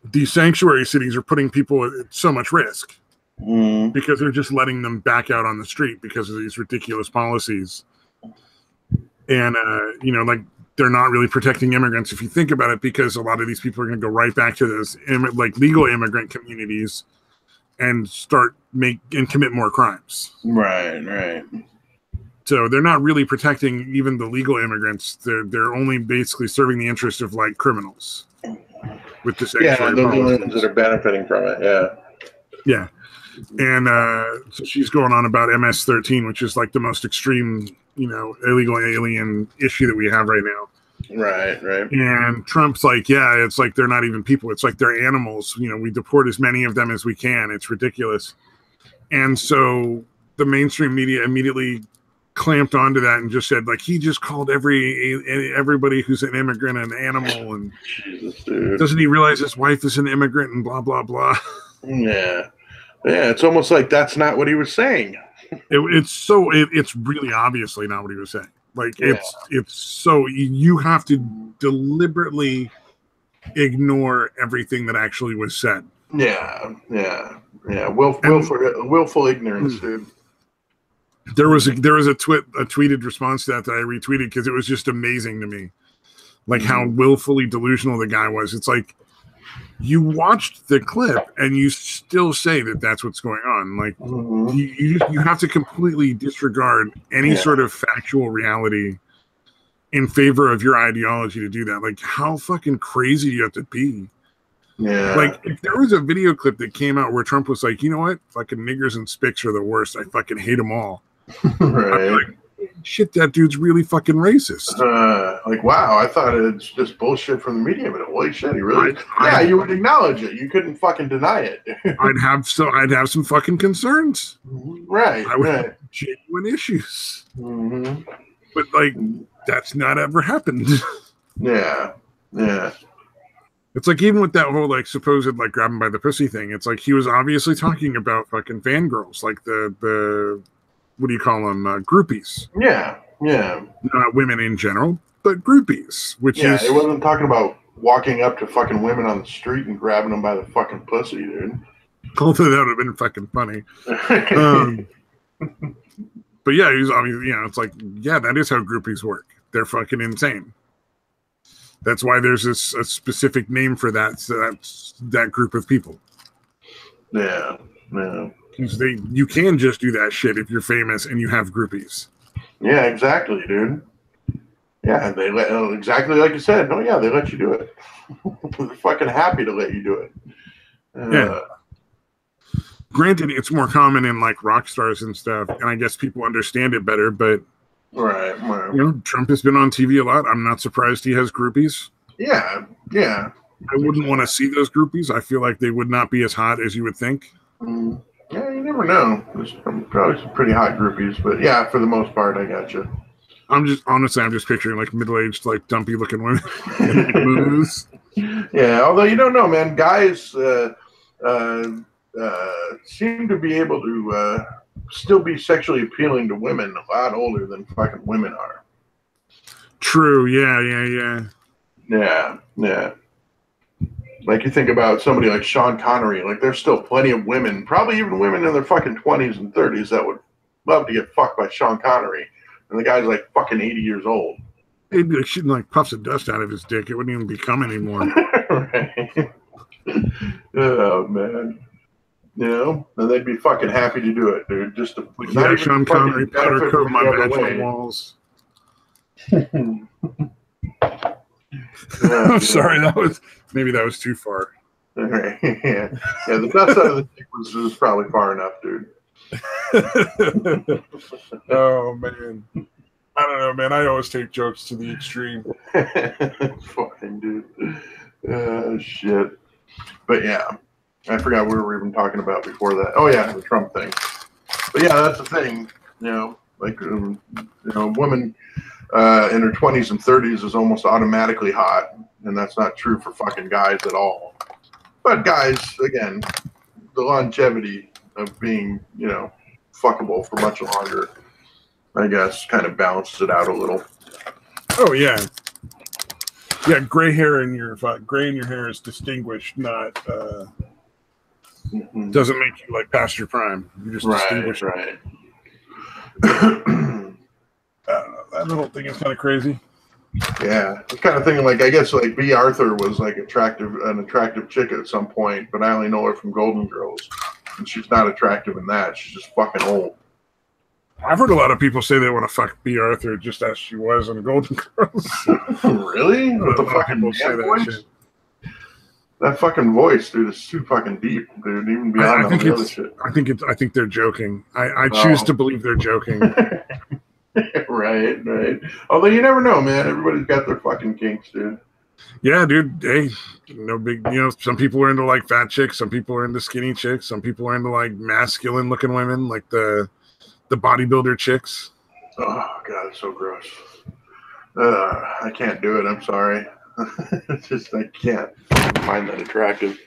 these sanctuary cities are putting people at so much risk because they're just letting them back out on the street because of these ridiculous policies. And, you know, like, they're not really protecting immigrants if you think about it, because a lot of these people are going to go right back to those like legal immigrant communities and commit more crimes. Right. So they're not really protecting even the legal immigrants. They're only basically serving the interest of like criminals with the sanctuary the policies. ones that are benefiting from it. Yeah. And so she's going on about MS-13, which is like the most extreme, you know, illegal alien issue that we have right now. Right. And Trump's like, yeah, it's like they're not even people. It's like they're animals. You know, we deport as many of them as we can. It's ridiculous. And so the mainstream media immediately clamped onto that and just said, like, he just called everybody who's an immigrant an animal. And Jesus, dude. Doesn't he realize his wife is an immigrant and blah, blah, blah. Yeah, it's almost like that's not what he was saying. It's really obviously not what he was saying. Like, it's so you have to deliberately ignore everything that actually was said. Yeah. Willful ignorance, dude. There was a tweeted response to that I retweeted because it was just amazing to me, like how willfully delusional the guy was. It's like, you watched the clip and you still say that that's what's going on. Like, you have to completely disregard any sort of factual reality in favor of your ideology to do that. Like, how fucking crazy do you have to be? Yeah. Like, if there was a video clip that came out where Trump was like, you know what? Fucking niggers and spics are the worst. I fucking hate them all. Right. Like, shit, that dude's really fucking racist. Like, wow, I thought it's just bullshit from the media, but holy shit, he really. You would acknowledge it. You couldn't fucking deny it. I'd have some fucking concerns. Right. I would have genuine issues. But like, that's not ever happened. Yeah. It's like, even with that whole like supposed like grabbing by the pussy thing, it's like he was obviously talking about fucking fangirls, like the what do you call them, groupies? Yeah. Not women in general, but groupies. It wasn't talking about walking up to fucking women on the street and grabbing them by the fucking pussy, dude. Although that would have been fucking funny. But yeah, he's obviously, you know, it's like, yeah, that is how groupies work. They're fucking insane. That's why there's a specific name for that. So that's that group of people. Yeah. You can just do that shit if you're famous and you have groupies. Yeah, exactly, dude. Yeah, they let, exactly like you said. Oh yeah, they let you do it. They're fucking happy to let you do it. Yeah. Granted, it's more common in like rock stars and stuff, and I guess people understand it better. But right. You know, Trump has been on TV a lot. I'm not surprised he has groupies. Yeah. I wouldn't want to see those groupies. I feel like they would not be as hot as you would think. Yeah, you never know. There's probably some pretty hot groupies, but yeah, for the most part, I got you. I'm just picturing like middle-aged, like dumpy looking women. Movies. Yeah, although you don't know, man. Guys seem to be able to still be sexually appealing to women a lot older than fucking women are. True. Yeah. Like, you think about somebody like Sean Connery, like, there's still plenty of women, probably even women in their fucking 20s and 30s, that would love to get fucked by Sean Connery. And the guy's like fucking 80 years old. He'd be like shooting like puffs of dust out of his dick. It wouldn't even become anymore. Right. Oh, man. You know? And they'd be fucking happy to do it, dude. Just to. Like, yeah, Sean Connery, powder coat my vaginal walls. I'm sorry, maybe that was too far. Yeah, the dust out of the dick was probably far enough, dude. Oh man, I don't know, man. I always take jokes to the extreme. Fucking dude. Shit. But yeah, I forgot what we were even talking about before that. Oh yeah, the Trump thing. But yeah, that's the thing. You know, like a woman in her 20s and 30s is almost automatically hot, and that's not true for fucking guys at all. But guys, again, the longevity of being, you know, fuckable for much longer, I guess, kind of balances it out a little. Oh yeah. Yeah, gray in your hair is distinguished, not doesn't make you like past your prime. You're just distinguished. Right. That little thing is kind of crazy. Yeah, I'm kind of thinking like I guess like B. Arthur was like an attractive chick at some point, but I only know her from Golden Girls, and she's not attractive in that. She's just fucking old. I've heard a lot of people say they want to fuck B. Arthur just as she was in Golden Girls. Really? With the fucking voice? That fucking voice, dude, is too fucking deep, dude. Even beyond all the other shit. I think they're joking. I choose to believe they're joking. Right. Although you never know, man. Everybody's got their fucking kinks, dude. Yeah, dude. Hey, no big. Some people are into like fat chicks. Some people are into skinny chicks. Some people are into like masculine looking women, like the bodybuilder chicks. Oh god, it's so gross. I can't do it. I'm sorry. It's just I can't find that attractive.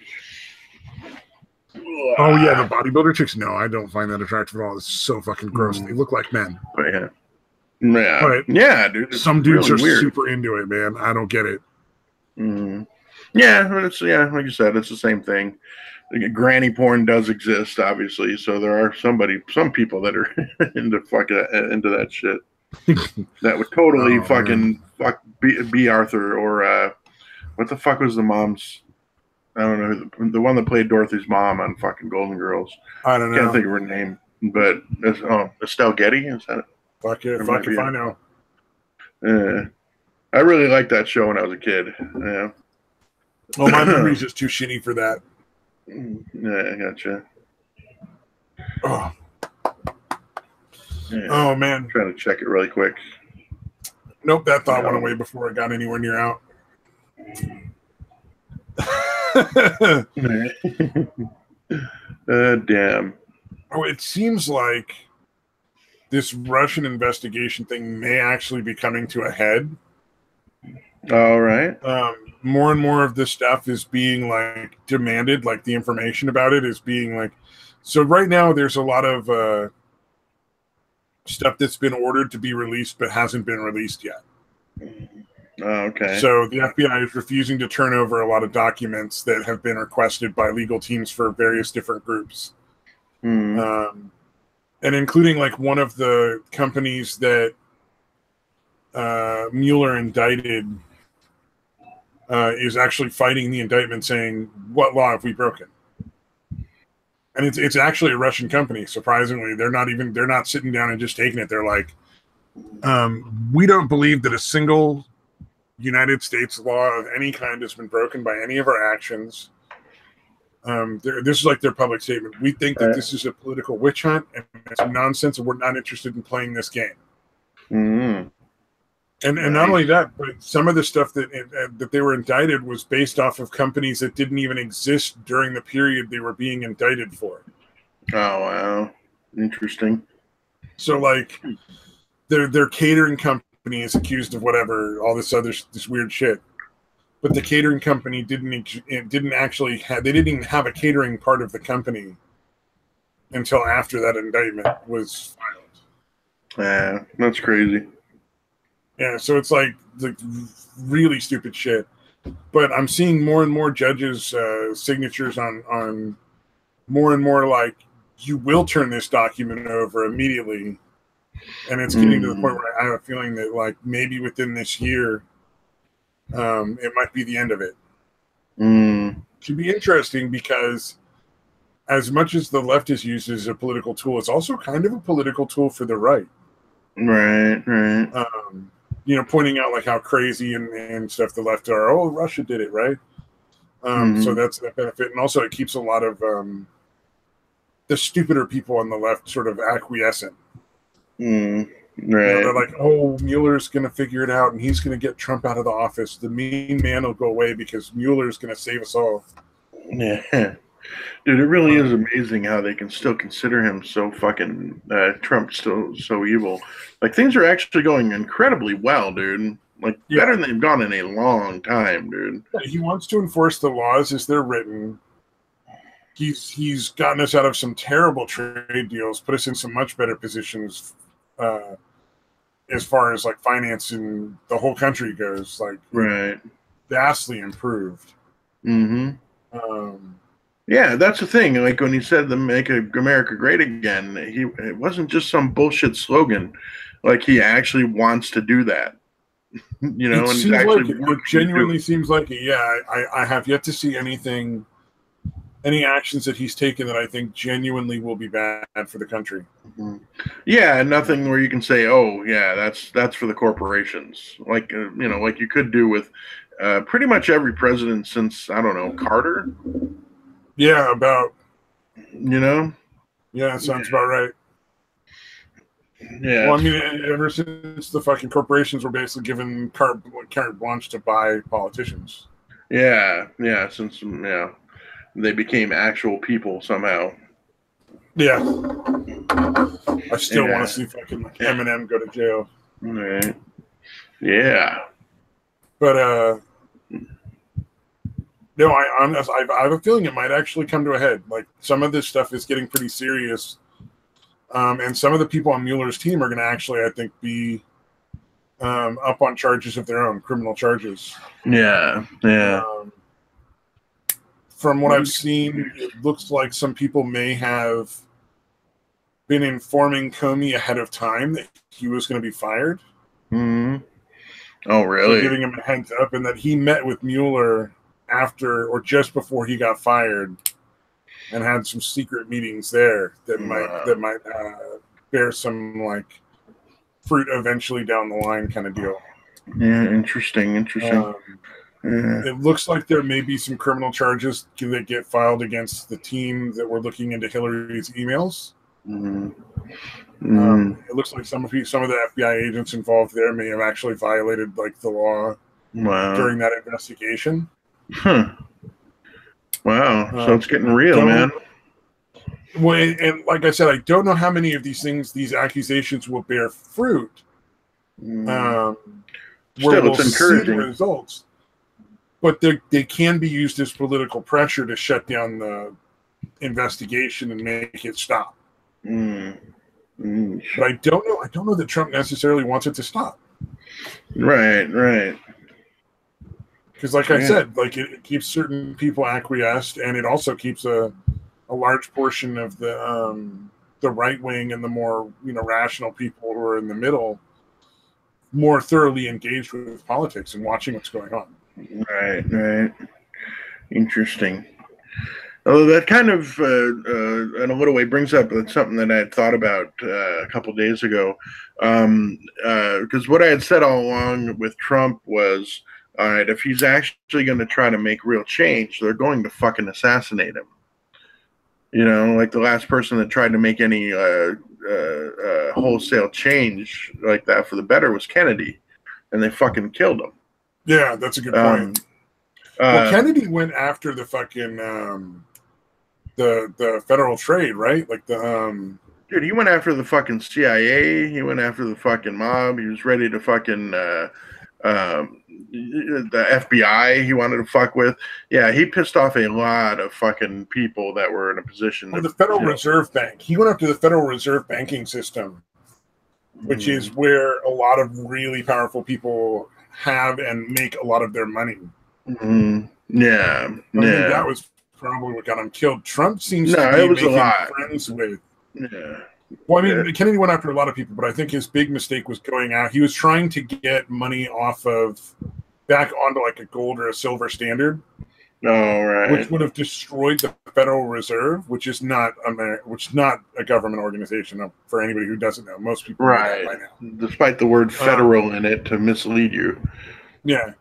Oh yeah, the bodybuilder chicks. No, I don't find that attractive at all. It's so fucking gross. They look like men. But yeah, dude. Some dudes really are super into it, man. I don't get it. Yeah, but it's like you said, it's the same thing. Granny porn does exist, obviously. So there are some people that are into that shit. That would totally fuck B. Arthur or what the fuck was the mom's? I don't know, the one that played Dorothy's mom on fucking Golden Girls. I don't know. Can't think of her name, but Estelle Getty, is that it? Fuck it, fuck if I know. I really liked that show when I was a kid. Yeah. Well, my memory's just too shitty for that. Yeah, I gotcha. Oh. Yeah. Oh man. I'm trying to check it really quick. Nope, that thought went away before it got anywhere near out. Damn. Oh, it seems like this Russian investigation thing may actually be coming to a head. All right. More and more of this stuff is being like demanded, like the information about it is being like. So right now, there's a lot of stuff that's been ordered to be released but hasn't been released yet. Okay. So the FBI is refusing to turn over a lot of documents that have been requested by legal teams for various different groups. And including like one of the companies that Mueller indicted is actually fighting the indictment, saying, "What law have we broken?" And it's actually a Russian company. Surprisingly, they're not sitting down and just taking it. They're like, we don't believe that a single United States law of any kind has been broken by any of our actions. This is like their public statement. We think that this is a political witch hunt and it's nonsense, and we're not interested in playing this game. Mm-hmm. And not only that, but some of the stuff that they were indicted was based off of companies that didn't even exist during the period they were being indicted for. Oh wow, interesting. So like, their catering company is accused of whatever, all this weird shit. But the catering company didn't even have a catering part of the company until after that indictment was filed. Yeah, that's crazy. Yeah, so it's like really stupid shit. But I'm seeing more and more judges' signatures on more and more like, you will turn this document over immediately. And it's getting to the point where I have a feeling that like maybe within this year, it might be the end of it. It should be interesting because as much as the left is used as a political tool, it's also kind of a political tool for the right. Right. Pointing out like how crazy and stuff the left are. Oh, Russia did it, right? So that's a benefit. And also it keeps a lot of the stupider people on the left sort of acquiescent. Right. They're like, oh, Mueller's going to figure it out and he's going to get Trump out of the office. The mean man will go away because Mueller's going to save us all. Yeah. Dude, it really is amazing how they can still consider him so fucking Trump still so evil. Like things are actually going incredibly well, dude. Like better than they've gone in a long time, dude. He wants to enforce the laws as they're written. He's gotten us out of some terrible trade deals, put us in some much better positions as far as like finance and the whole country goes. Like, right. vastly improved. Mm-hmm. Yeah, that's the thing. Like when he said to make America great again, it wasn't just some bullshit slogan. Like he actually wants to do that. You know, It and he's seems like actually it working to do genuinely it. seems like it. Yeah, I have yet to see any actions that he's taken that I think genuinely will be bad for the country. Mhm. Yeah, nothing where you can say, "Oh, yeah, that's for the corporations." Like you know, like you could do with pretty much every president since I don't know Carter. Yeah, about You know, yeah, that sounds about right. yeah, Well, I mean, ever since the fucking corporations were basically given carte blanche to buy politicians. yeah. Since they became actual people somehow. Yeah, I still want to Yeah, see fucking like Eminem go to jail. right. Yeah. But no, I have a feeling it might actually come to a head. Like some of this stuff is getting pretty serious, and some of the people on Mueller's team are going to actually, I think, be up on charges of their own, criminal charges. Yeah. From what I've seen, it looks like some people may have been informing Comey ahead of time that he was going to be fired. Hmm. Oh, So really? giving him a heads up, and that he met with Mueller after or just before he got fired, and had some secret meetings there that might bear some like fruit eventually down the line, kind of deal. Yeah. Interesting. Um, Yeah. it looks like there may be some criminal charges that get filed against the team that were looking into Hillary's emails. It looks like some of the FBI agents involved there may have actually violated like the law during that investigation. Huh. Wow. So it's getting real, man. Well, and like I said, I don't know how many of these accusations will bear fruit. Where Still, we'll it's see the encouraging. results, but they can be used as political pressure to shut down the investigation and make it stop. But I don't know. I don't know that Trump necessarily wants it to stop. Right. Because, like I said, like it keeps certain people acquiesced, and it also keeps a large portion of the right wing and the more rational people who are in the middle more thoroughly engaged with politics and watching what's going on. Right. Interesting. Although that kind of, in a little way, brings up something that I had thought about a couple of days ago. Because what I had said all along with Trump was, all right, if he's actually going to try to make real change, they're going to fucking assassinate him. You know, like the last person that tried to make any wholesale change like that for the better was Kennedy, and they fucking killed him. Yeah, that's a good point. Well, Kennedy went after the fucking the Federal Trade, right? Like the dude, he went after the fucking CIA. He went after the fucking mob. He was ready to fucking the FBI. He wanted to fuck with. Yeah, he pissed off a lot of fucking people that were in a position. The Federal Reserve Bank. He went after the Federal Reserve banking system, which is where a lot of really powerful people have and make a lot of their money. Yeah. I think that was probably what got him killed. Trump seems to be making friends with. Yeah. Well, I mean, Kennedy went after a lot of people, but I think his big mistake was going out. He was trying to get money off of back onto like a gold or a silver standard. Oh, right. Which would have destroyed the Federal Reserve, which is not a government organization. For anybody who doesn't know, most people know that by now. Despite the word federal in it to mislead you. Yeah.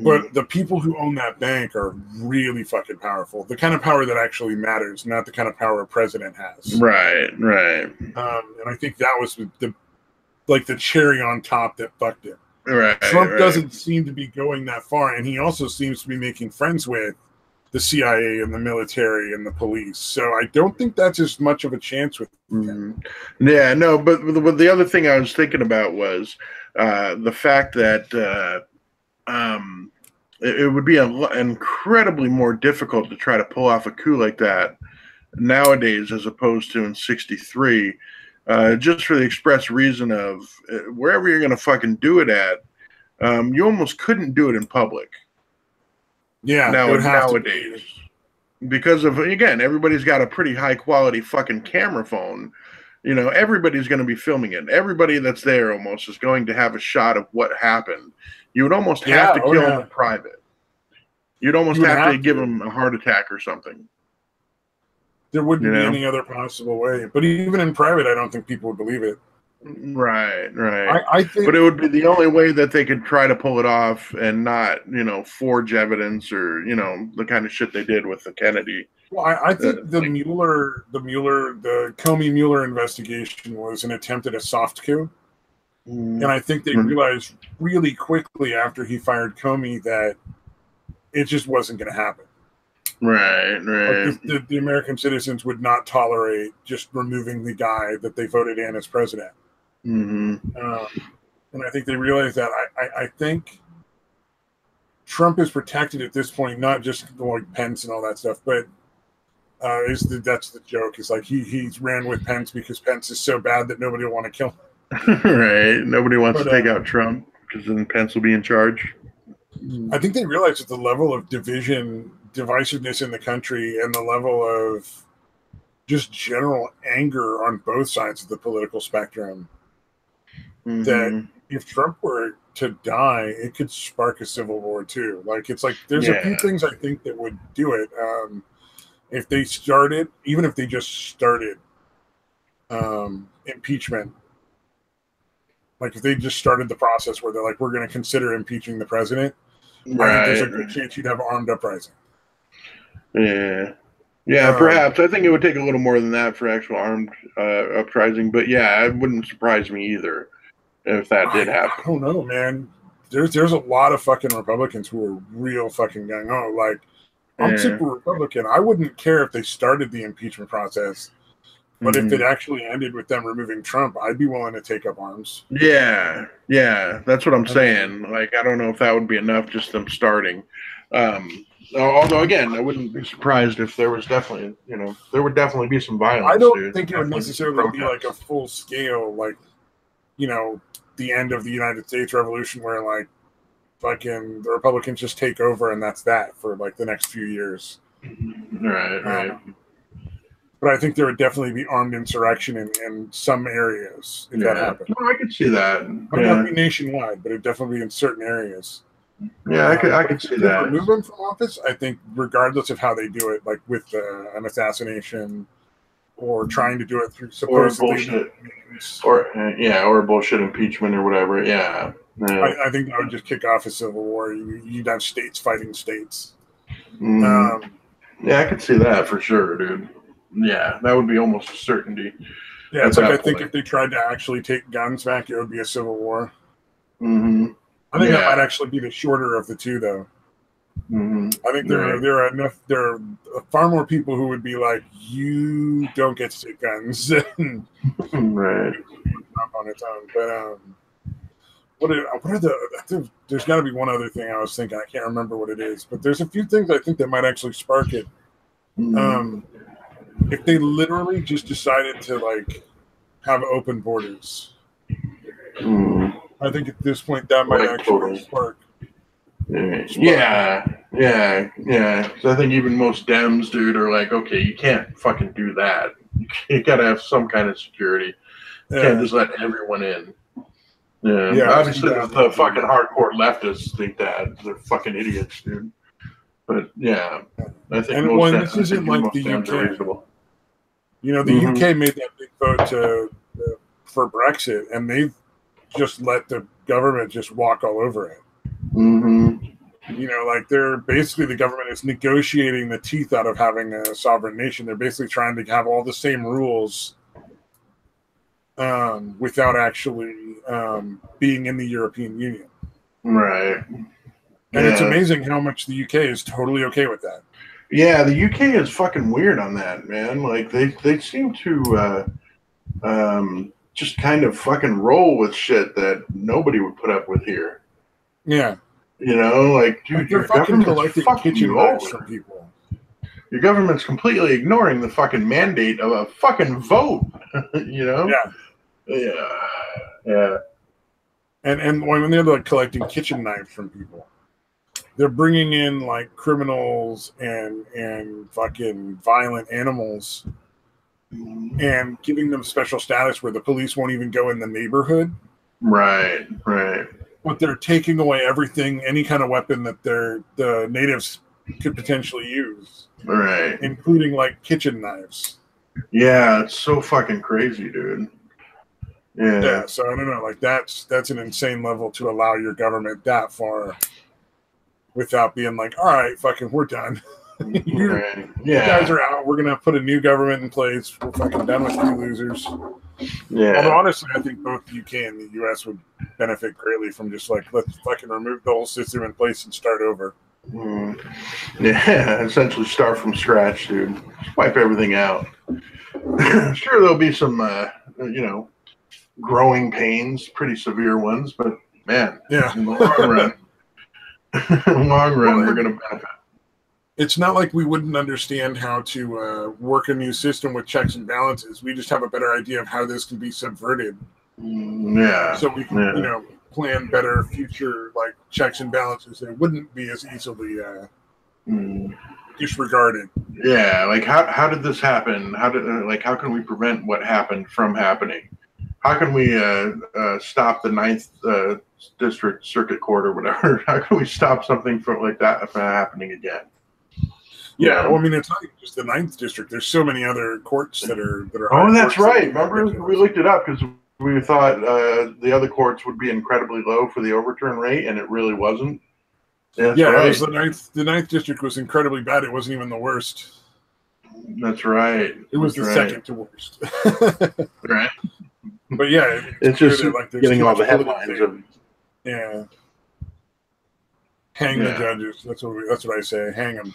But the people who own that bank are really fucking powerful. The kind of power that actually matters, not the kind of power a president has. Right. And I think that was the cherry on top that fucked it. Right. Trump doesn't seem to be going that far, and he also seems to be making friends with the CIA and the military and the police. So I don't think that's as much of a chance with him. Yeah, no, but the other thing I was thinking about was the fact that it would be incredibly more difficult to try to pull off a coup like that nowadays as opposed to in 63, just for the express reason of wherever you're going to fucking do it at, you almost couldn't do it in public. Yeah, now it would have nowadays. Because of, again, everybody's got a pretty high quality fucking camera phone. You know, everybody's going to be filming it. Everybody that's there almost is going to have a shot of what happened. You would almost have to kill them in private. You'd almost have to give them a heart attack or something. There wouldn't be any other possible way. But even in private, I don't think people would believe it. Right. I think, but it would be the only way that they could try to pull it off and not, forge evidence or, the kind of shit they did with the Kennedy. Well, I think the Comey-Mueller investigation was an attempt at a soft coup. And I think they realized really quickly after he fired Comey that it just wasn't going to happen. Right. Like the American citizens would not tolerate just removing the guy that they voted in as president. And I think they realized that. I think Trump is protected at this point, not just like Pence and all that stuff, but that's the joke. It's like he's ran with Pence because Pence is so bad that nobody will want to kill him. Right. Nobody wants to take out Trump because then Pence will be in charge. I think they realize that the level of divisiveness in the country and the level of just general anger on both sides of the political spectrum, that if Trump were to die, it could spark a civil war too. Like, it's like there's a few things I think that would do it. If they started, even if they just started impeachment, like if they just started the process where they're like, we're going to consider impeaching the president, I think there's a good chance you'd have armed uprising. Yeah, perhaps. I think it would take a little more than that for actual armed uprising, but yeah, it wouldn't surprise me either if that did happen. I don't know, man. There's a lot of fucking Republicans who are real fucking gung-ho. Like, I'm super Republican. I wouldn't care if they started the impeachment process, but if it actually ended with them removing Trump, I'd be willing to take up arms. Yeah, that's what I'm saying. Like, I don't know if that would be enough, just them starting. Although, again, I wouldn't be surprised if there was definitely, there would definitely be some violence. I don't think it would necessarily be like a full scale, like, the end of the United States Revolution where, like, fucking the Republicans just take over and that's that for, like, the next few years. Right. But I think there would definitely be armed insurrection in some areas if that happened. No, I could see that. Might not be nationwide, but it'd definitely be in certain areas. Yeah, I could see that. Remove them from office, I think, regardless of how they do it, like with an assassination or trying to do it through supposedly or bullshit impeachment or whatever. Yeah. I think that would just kick off a civil war. You'd have states fighting states. Yeah, I could see that for sure, dude. Yeah, that would be almost a certainty. Yeah, it's like I think if they tried to actually take guns back, it would be a civil war. I think that might actually be the shorter of the two, though. I think there are far more people who would be like, you don't get to take guns. Right. On its own. But what are there's got to be one other thing I was thinking. I can't remember what it is, but there's a few things I think that might actually spark it. If they literally just decided to, like, have open borders, I think at this point that might actually spark. Yeah. So I think even most Dems, dude, are like, okay, you can't fucking do that. You gotta have some kind of security. You can't just let everyone in. Yeah, obviously the fucking hardcore leftists think that. They're fucking idiots, dude. But yeah, I think this isn't like the UK. The UK made that big vote for Brexit, and they've just let the government just walk all over it. Like they're basically, the government is negotiating the teeth out of having a sovereign nation. They're basically trying to have all the same rules without actually being in the European Union. Right. And it's amazing how much the UK is totally okay with that. Yeah, the UK is fucking weird on that, man. Like they seem to just kind of fucking roll with shit that nobody would put up with here. Yeah. Like, dude, they're fucking collecting kitchen knives from people. Your government's completely ignoring the fucking mandate of a fucking vote. Yeah. And when they're like collecting kitchen knives from people, they're bringing in like criminals and fucking violent animals and giving them special status where the police won't even go in the neighborhood. Right. But they're taking away everything, any kind of weapon that the natives could potentially use. Right. Including like kitchen knives. Yeah, it's so fucking crazy, dude. Yeah, so I don't know, like that's an insane level to allow your government that far without being like, all right, fucking, we're done. You guys are out. We're gonna put a new government in place. We're fucking done with you losers. Yeah. Although honestly, I think both the UK and the US would benefit greatly from just like, let's fucking remove the whole system in place and start over. Yeah, essentially start from scratch, dude. Just wipe everything out. Sure, there'll be some, growing pains, pretty severe ones, but man, in the long run, we're going to benefit. It's not like we wouldn't understand how to work a new system with checks and balances. We just have a better idea of how this can be subverted. Yeah. So we can, plan better future like checks and balances that wouldn't be as easily disregarded. Yeah, like how did this happen? How can we prevent what happened from happening? How can we stop the 9th District Circuit Court or whatever? How can we stop something from like that from happening again? Yeah, well, I mean, it's not even just the 9th District. There's so many other courts that are. Oh, that's right. Remember, we looked it up because we thought the other courts would be incredibly low for the overturn rate, and it really wasn't. Yeah, it was the 9th District was incredibly bad. It wasn't even the worst. That's right. It was the second to worst. Right. But yeah, it's just like getting all the headlines of. Yeah. Hang the judges. That's what I say. Hang them.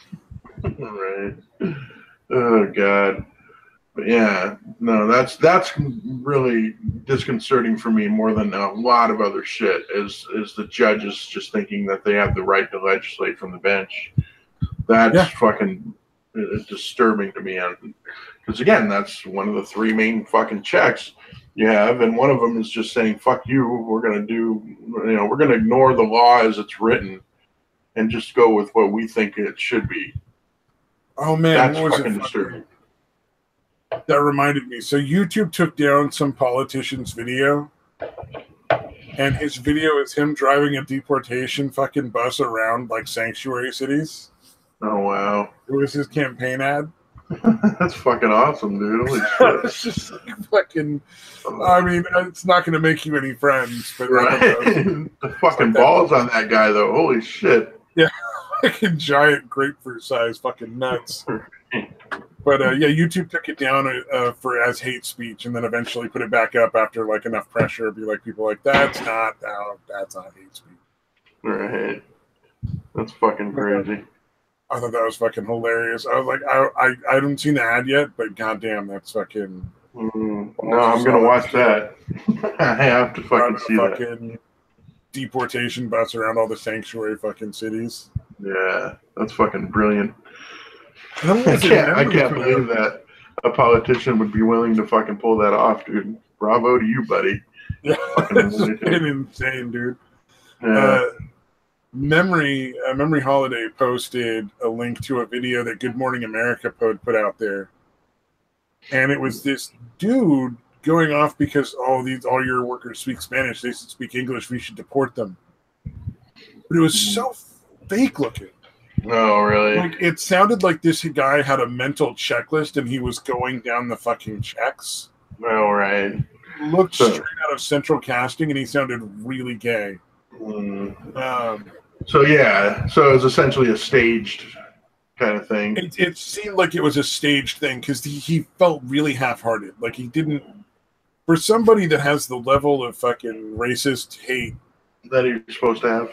Right. Oh God. But yeah, no, that's really disconcerting for me more than a lot of other shit. Is the judges just thinking that they have the right to legislate from the bench? That's fucking disturbing to me. Because again, that's one of the 3 main fucking checks you have, and one of them is just saying "fuck you." We're gonna we're gonna ignore the law as it's written, and just go with what we think it should be. Oh man, that's what was fucking disturbing. That reminded me. So YouTube took down some politician's video, and his video is him driving a deportation fucking bus around like sanctuary cities. Oh wow! It was his campaign ad. That's fucking awesome, dude. Holy shit! It's just like fucking. I mean, it's not going to make you any friends, but the fucking balls on that guy, though. Holy shit! Yeah, fucking giant grapefruit size, fucking nuts. But YouTube took it down for as hate speech, and then eventually put it back up after like enough pressure. Be like, people like that's not hate speech. Right. That's fucking crazy. I thought that was fucking hilarious. I was like, I haven't seen the ad yet, but goddamn, that's fucking. No, I'm gonna watch that. I have to fucking see that. Deportation bus around all the sanctuary fucking cities. Yeah, that's fucking brilliant. I can't believe that a politician would be willing to fucking pull that off, dude. Bravo to you, buddy. Yeah, it's insane, dude. Yeah. Memory Holiday posted a link to a video that Good Morning America put out there, and it was this dude going off because all your workers speak Spanish, they should speak English, we should deport them. But it was so fake looking. Oh, really? Like, it sounded like this guy had a mental checklist and he was going down the fucking checks. Oh, right. Looked straight out of Central Casting, and he sounded really gay. So it was essentially a staged kind of thing. It seemed like it was a staged thing because he felt really half-hearted. Like, he didn't... For somebody that has the level of fucking racist hate that you're supposed to have,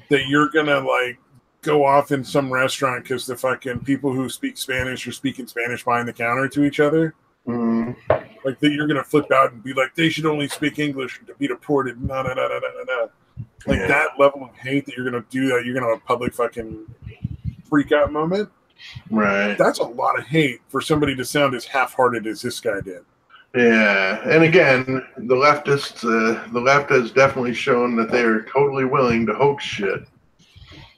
that you're gonna, like, go off in some restaurant because the fucking people who speak Spanish are speaking Spanish behind the counter to each other. Like, that you're gonna flip out and be like, they should only speak English to be deported. No. Like, that level of hate that you're gonna do that, you're gonna have a public fucking freak out moment. Right. That's a lot of hate for somebody to sound as half-hearted as this guy did. Yeah, and again, the left has definitely shown that they are totally willing to hoax shit.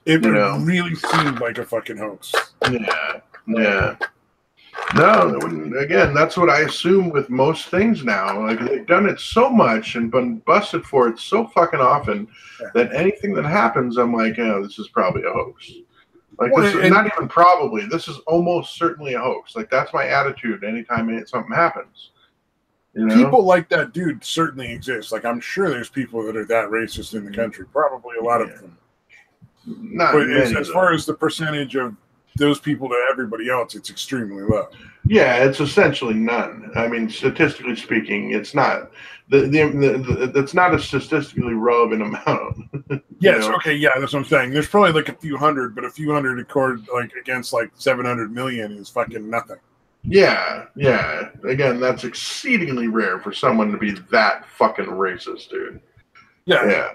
It really seemed like a fucking hoax. Yeah. Yeah. No, again, that's what I assume with most things now. Like, they've done it so much and been busted for it so fucking often that anything that happens, I'm like, oh, this is probably a hoax. Like, this is not even probably. This is almost certainly a hoax. Like, that's my attitude anytime something happens. You know? People like that dude certainly exist. Like, I'm sure there's people that are that racist in the country. Probably a lot of them. But as far as the percentage of those people to everybody else, it's extremely low. Yeah, it's essentially none. I mean, statistically speaking, it's not. It's not a statistically relevant amount. Yes, okay, yeah, that's what I'm saying. There's probably like a few hundred, but a few hundred against like 700 million is fucking nothing. Yeah. Again, that's exceedingly rare for someone to be that fucking racist, dude. Yeah.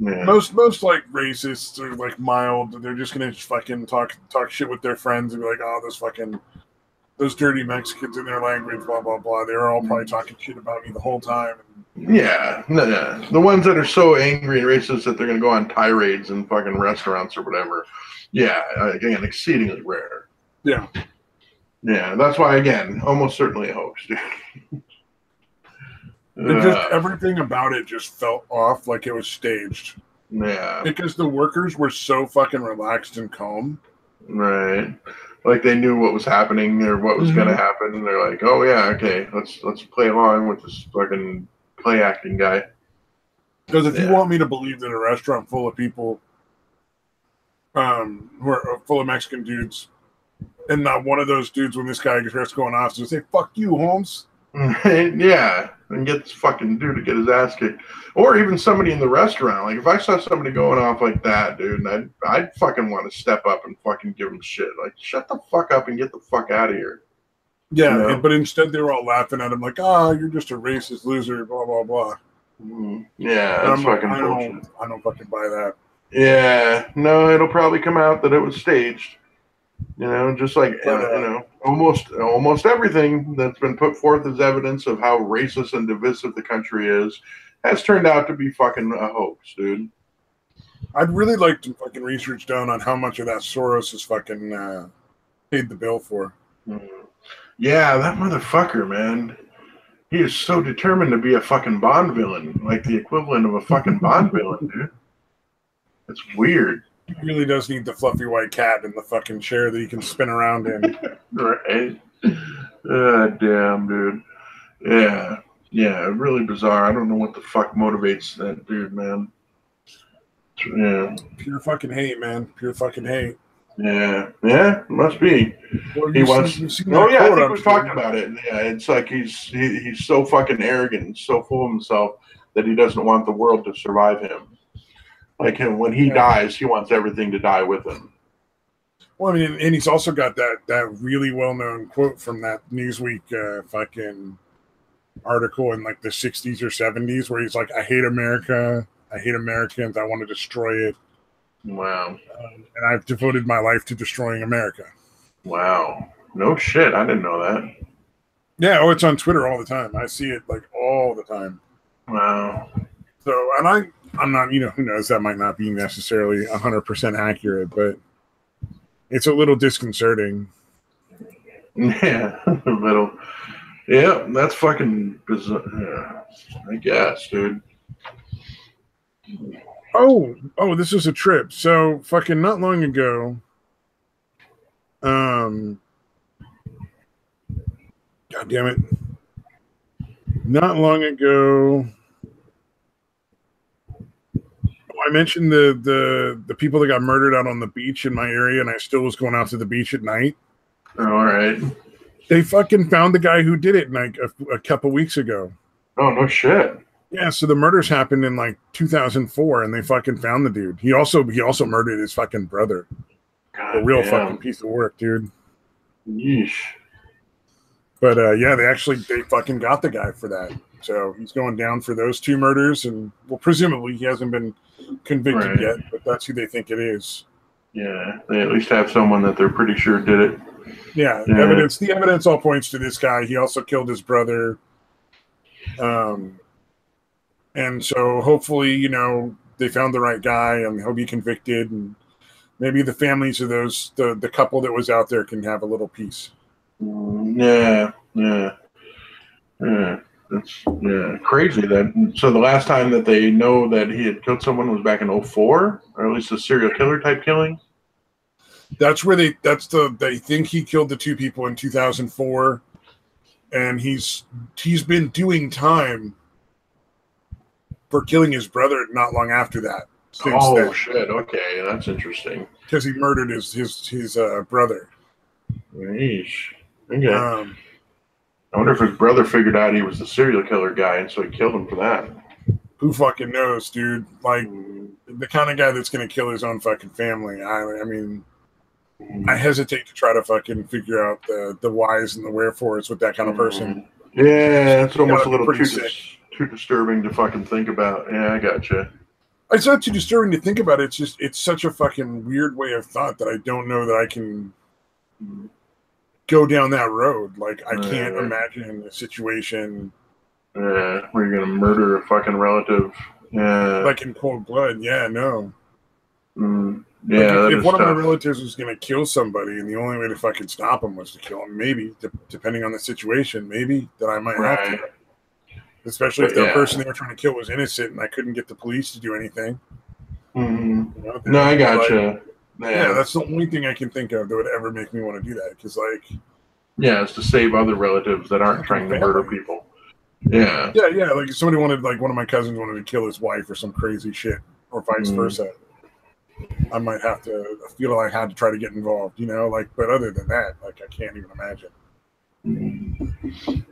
Most like racists are like mild. They're just gonna fucking talk shit with their friends and be like, oh, those dirty Mexicans in their language, blah blah blah. They're all probably talking shit about me the whole time. Yeah. The ones that are so angry and racist that they're gonna go on tirades in fucking restaurants or whatever. Yeah, again, exceedingly rare. Yeah. Yeah, that's why, again, almost certainly a hoax, dude. Just everything about it just felt off, like it was staged. Yeah. Because the workers were so fucking relaxed and calm. Right. Like they knew what was happening or what was going to happen. And they're like, oh, yeah, okay, let's play along with this fucking play acting guy. Because if you want me to believe that a restaurant full of people who are full of Mexican dudes, and not one of those dudes when this guy starts going off to say, fuck you, Holmes. Yeah, and get this fucking dude to get his ass kicked. Or even somebody in the restaurant. Like, if I saw somebody going off like that, dude, I'd fucking want to step up and fucking give him shit. Like, shut the fuck up and get the fuck out of here. Yeah, but instead they were all laughing at him like, you're just a racist loser, blah, blah, blah. Yeah, that's fucking bullshit. I don't fucking buy that. Yeah, no, it'll probably come out that it was staged. Just like almost everything that's been put forth as evidence of how racist and divisive the country is has turned out to be fucking a hoax, dude. I'd really like to fucking research down on how much of that Soros is fucking paid the bill for. Yeah, that motherfucker, man. He is so determined to be a fucking Bond villain, like the equivalent of a fucking Bond villain, dude. It's weird. He really does need the fluffy white cat in the fucking chair that he can spin around in. Right. Damn, dude. Yeah, really bizarre. I don't know what the fuck motivates that dude, man. Yeah. Pure fucking hate, man. Pure fucking hate. Yeah, must be. Well, he wants. I think we talked about it. Yeah, it's like he's so fucking arrogant and so full of himself that he doesn't want the world to survive him. Like him, when he dies, he wants everything to die with him. Well, I mean, and he's also got that really well-known quote from that Newsweek fucking article in like the 60s or 70s where he's like, I hate America. I hate Americans. I want to destroy it. Wow. And I've devoted my life to destroying America. Wow. No shit. I didn't know that. Yeah, it's on Twitter all the time. I see it like all the time. Wow. So, and I'm not, who knows, that might not be necessarily 100% accurate, but it's a little disconcerting. Yeah, a little. Yeah, that's fucking bizarre. Yeah, I guess, dude. Oh, this is a trip. So, fucking not long ago, God damn it. Not long ago, I mentioned the people that got murdered out on the beach in my area, and I still was going out to the beach at night. All right. They fucking found the guy who did it like a couple weeks ago. Oh, no shit. Yeah, so the murders happened in like 2004, and they fucking found the dude. He also murdered his fucking brother. God a real damn. fucking piece of work, dude. Yeesh. But yeah, they fucking got the guy for that. So he's going down for those two murders, and well, presumably he hasn't been convicted yet, but that's who they think it is. Yeah, they at least have someone that they're pretty sure did it. Yeah, the evidence all points to this guy. He also killed his brother. And so hopefully, they found the right guy and he'll be convicted. And Maybe the families of the couple that was out there can have a little peace. Yeah. That's crazy. That so the last time that they know that he had killed someone was back in 2004, or at least a serial killer type killing. That's where they think he killed the two people in 2004, and he's been doing time for killing his brother not long after that. Oh shit! Okay, that's interesting. Because he murdered his brother. Yeesh. Okay. I wonder if his brother figured out he was the serial killer guy, and so he killed him for that. Who fucking knows, dude? Like the kind of guy that's gonna kill his own fucking family. I mean, I hesitate to try to fucking figure out the whys and the wherefores with that kind of person. Yeah, it's almost a little too disturbing to fucking think about. Yeah, I gotcha. It's not too disturbing to think about. It's just it's such a fucking weird way of thought that I don't know that I can go down that road. Like I can't imagine a situation where you're gonna murder a fucking relative. Yeah, like in cold blood. Yeah, no. Yeah, like if one of my relatives was gonna kill somebody, and the only way to fucking stop him was to kill him, maybe depending on the situation, maybe that I might have to. Especially if the person they were trying to kill was innocent, and I couldn't get the police to do anything. You know, no, I gotcha. Yeah, that's the only thing I can think of that would ever make me want to do that. Because, like, it's to save other relatives that aren't trying to murder people. Yeah. Like if somebody wanted, like one of my cousins wanted to kill his wife or some crazy shit, or vice versa, I might have to feel like I had to try to get involved. You know, like, but other than that, like, I can't even imagine.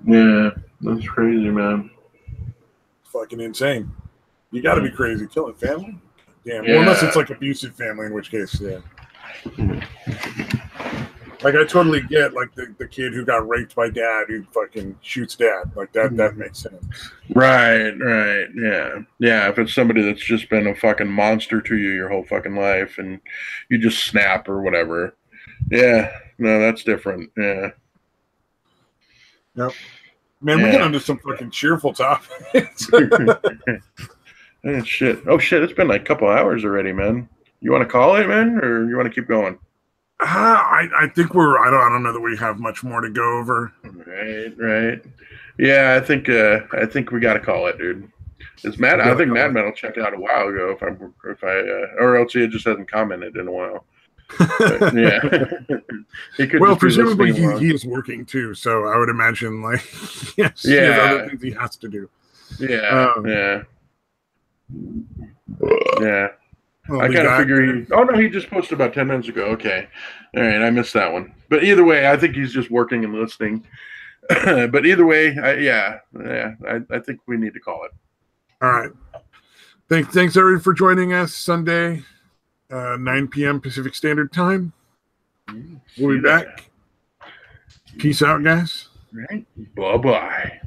Yeah, that's crazy, man. Fucking insane. You got to be crazy killing family. Damn. Well, unless it's like abusive family, in which case, Like I totally get like the kid who got raped by dad who fucking shoots dad. Like that makes sense. Right. Yeah. If it's somebody that's just been a fucking monster to you your whole fucking life and you just snap or whatever. Yeah. No, that's different. Yeah. Yep. Man, we're getting into some fucking cheerful topics. Shit. Oh shit, it's been like a couple hours already, man. You want to call it, man, or you want to keep going? I think I don't know that we have much more to go over. Right. Yeah, I think we got to call it, dude. It's Matt. I think Mad Metal checked out a while ago. Or else he just hasn't commented in a while. But, yeah. Well, presumably he is working too, so I would imagine like he has other things he has to do. Yeah. I kind of figure he just posted about 10 minutes ago. Okay. All right. I missed that one. But either way, I think he's just working and listening. But either way, I think we need to call it. All right. Thanks everyone for joining us Sunday, 9 p.m. Pacific Standard Time. We'll be back. Peace out, guys. Right. Bye-bye.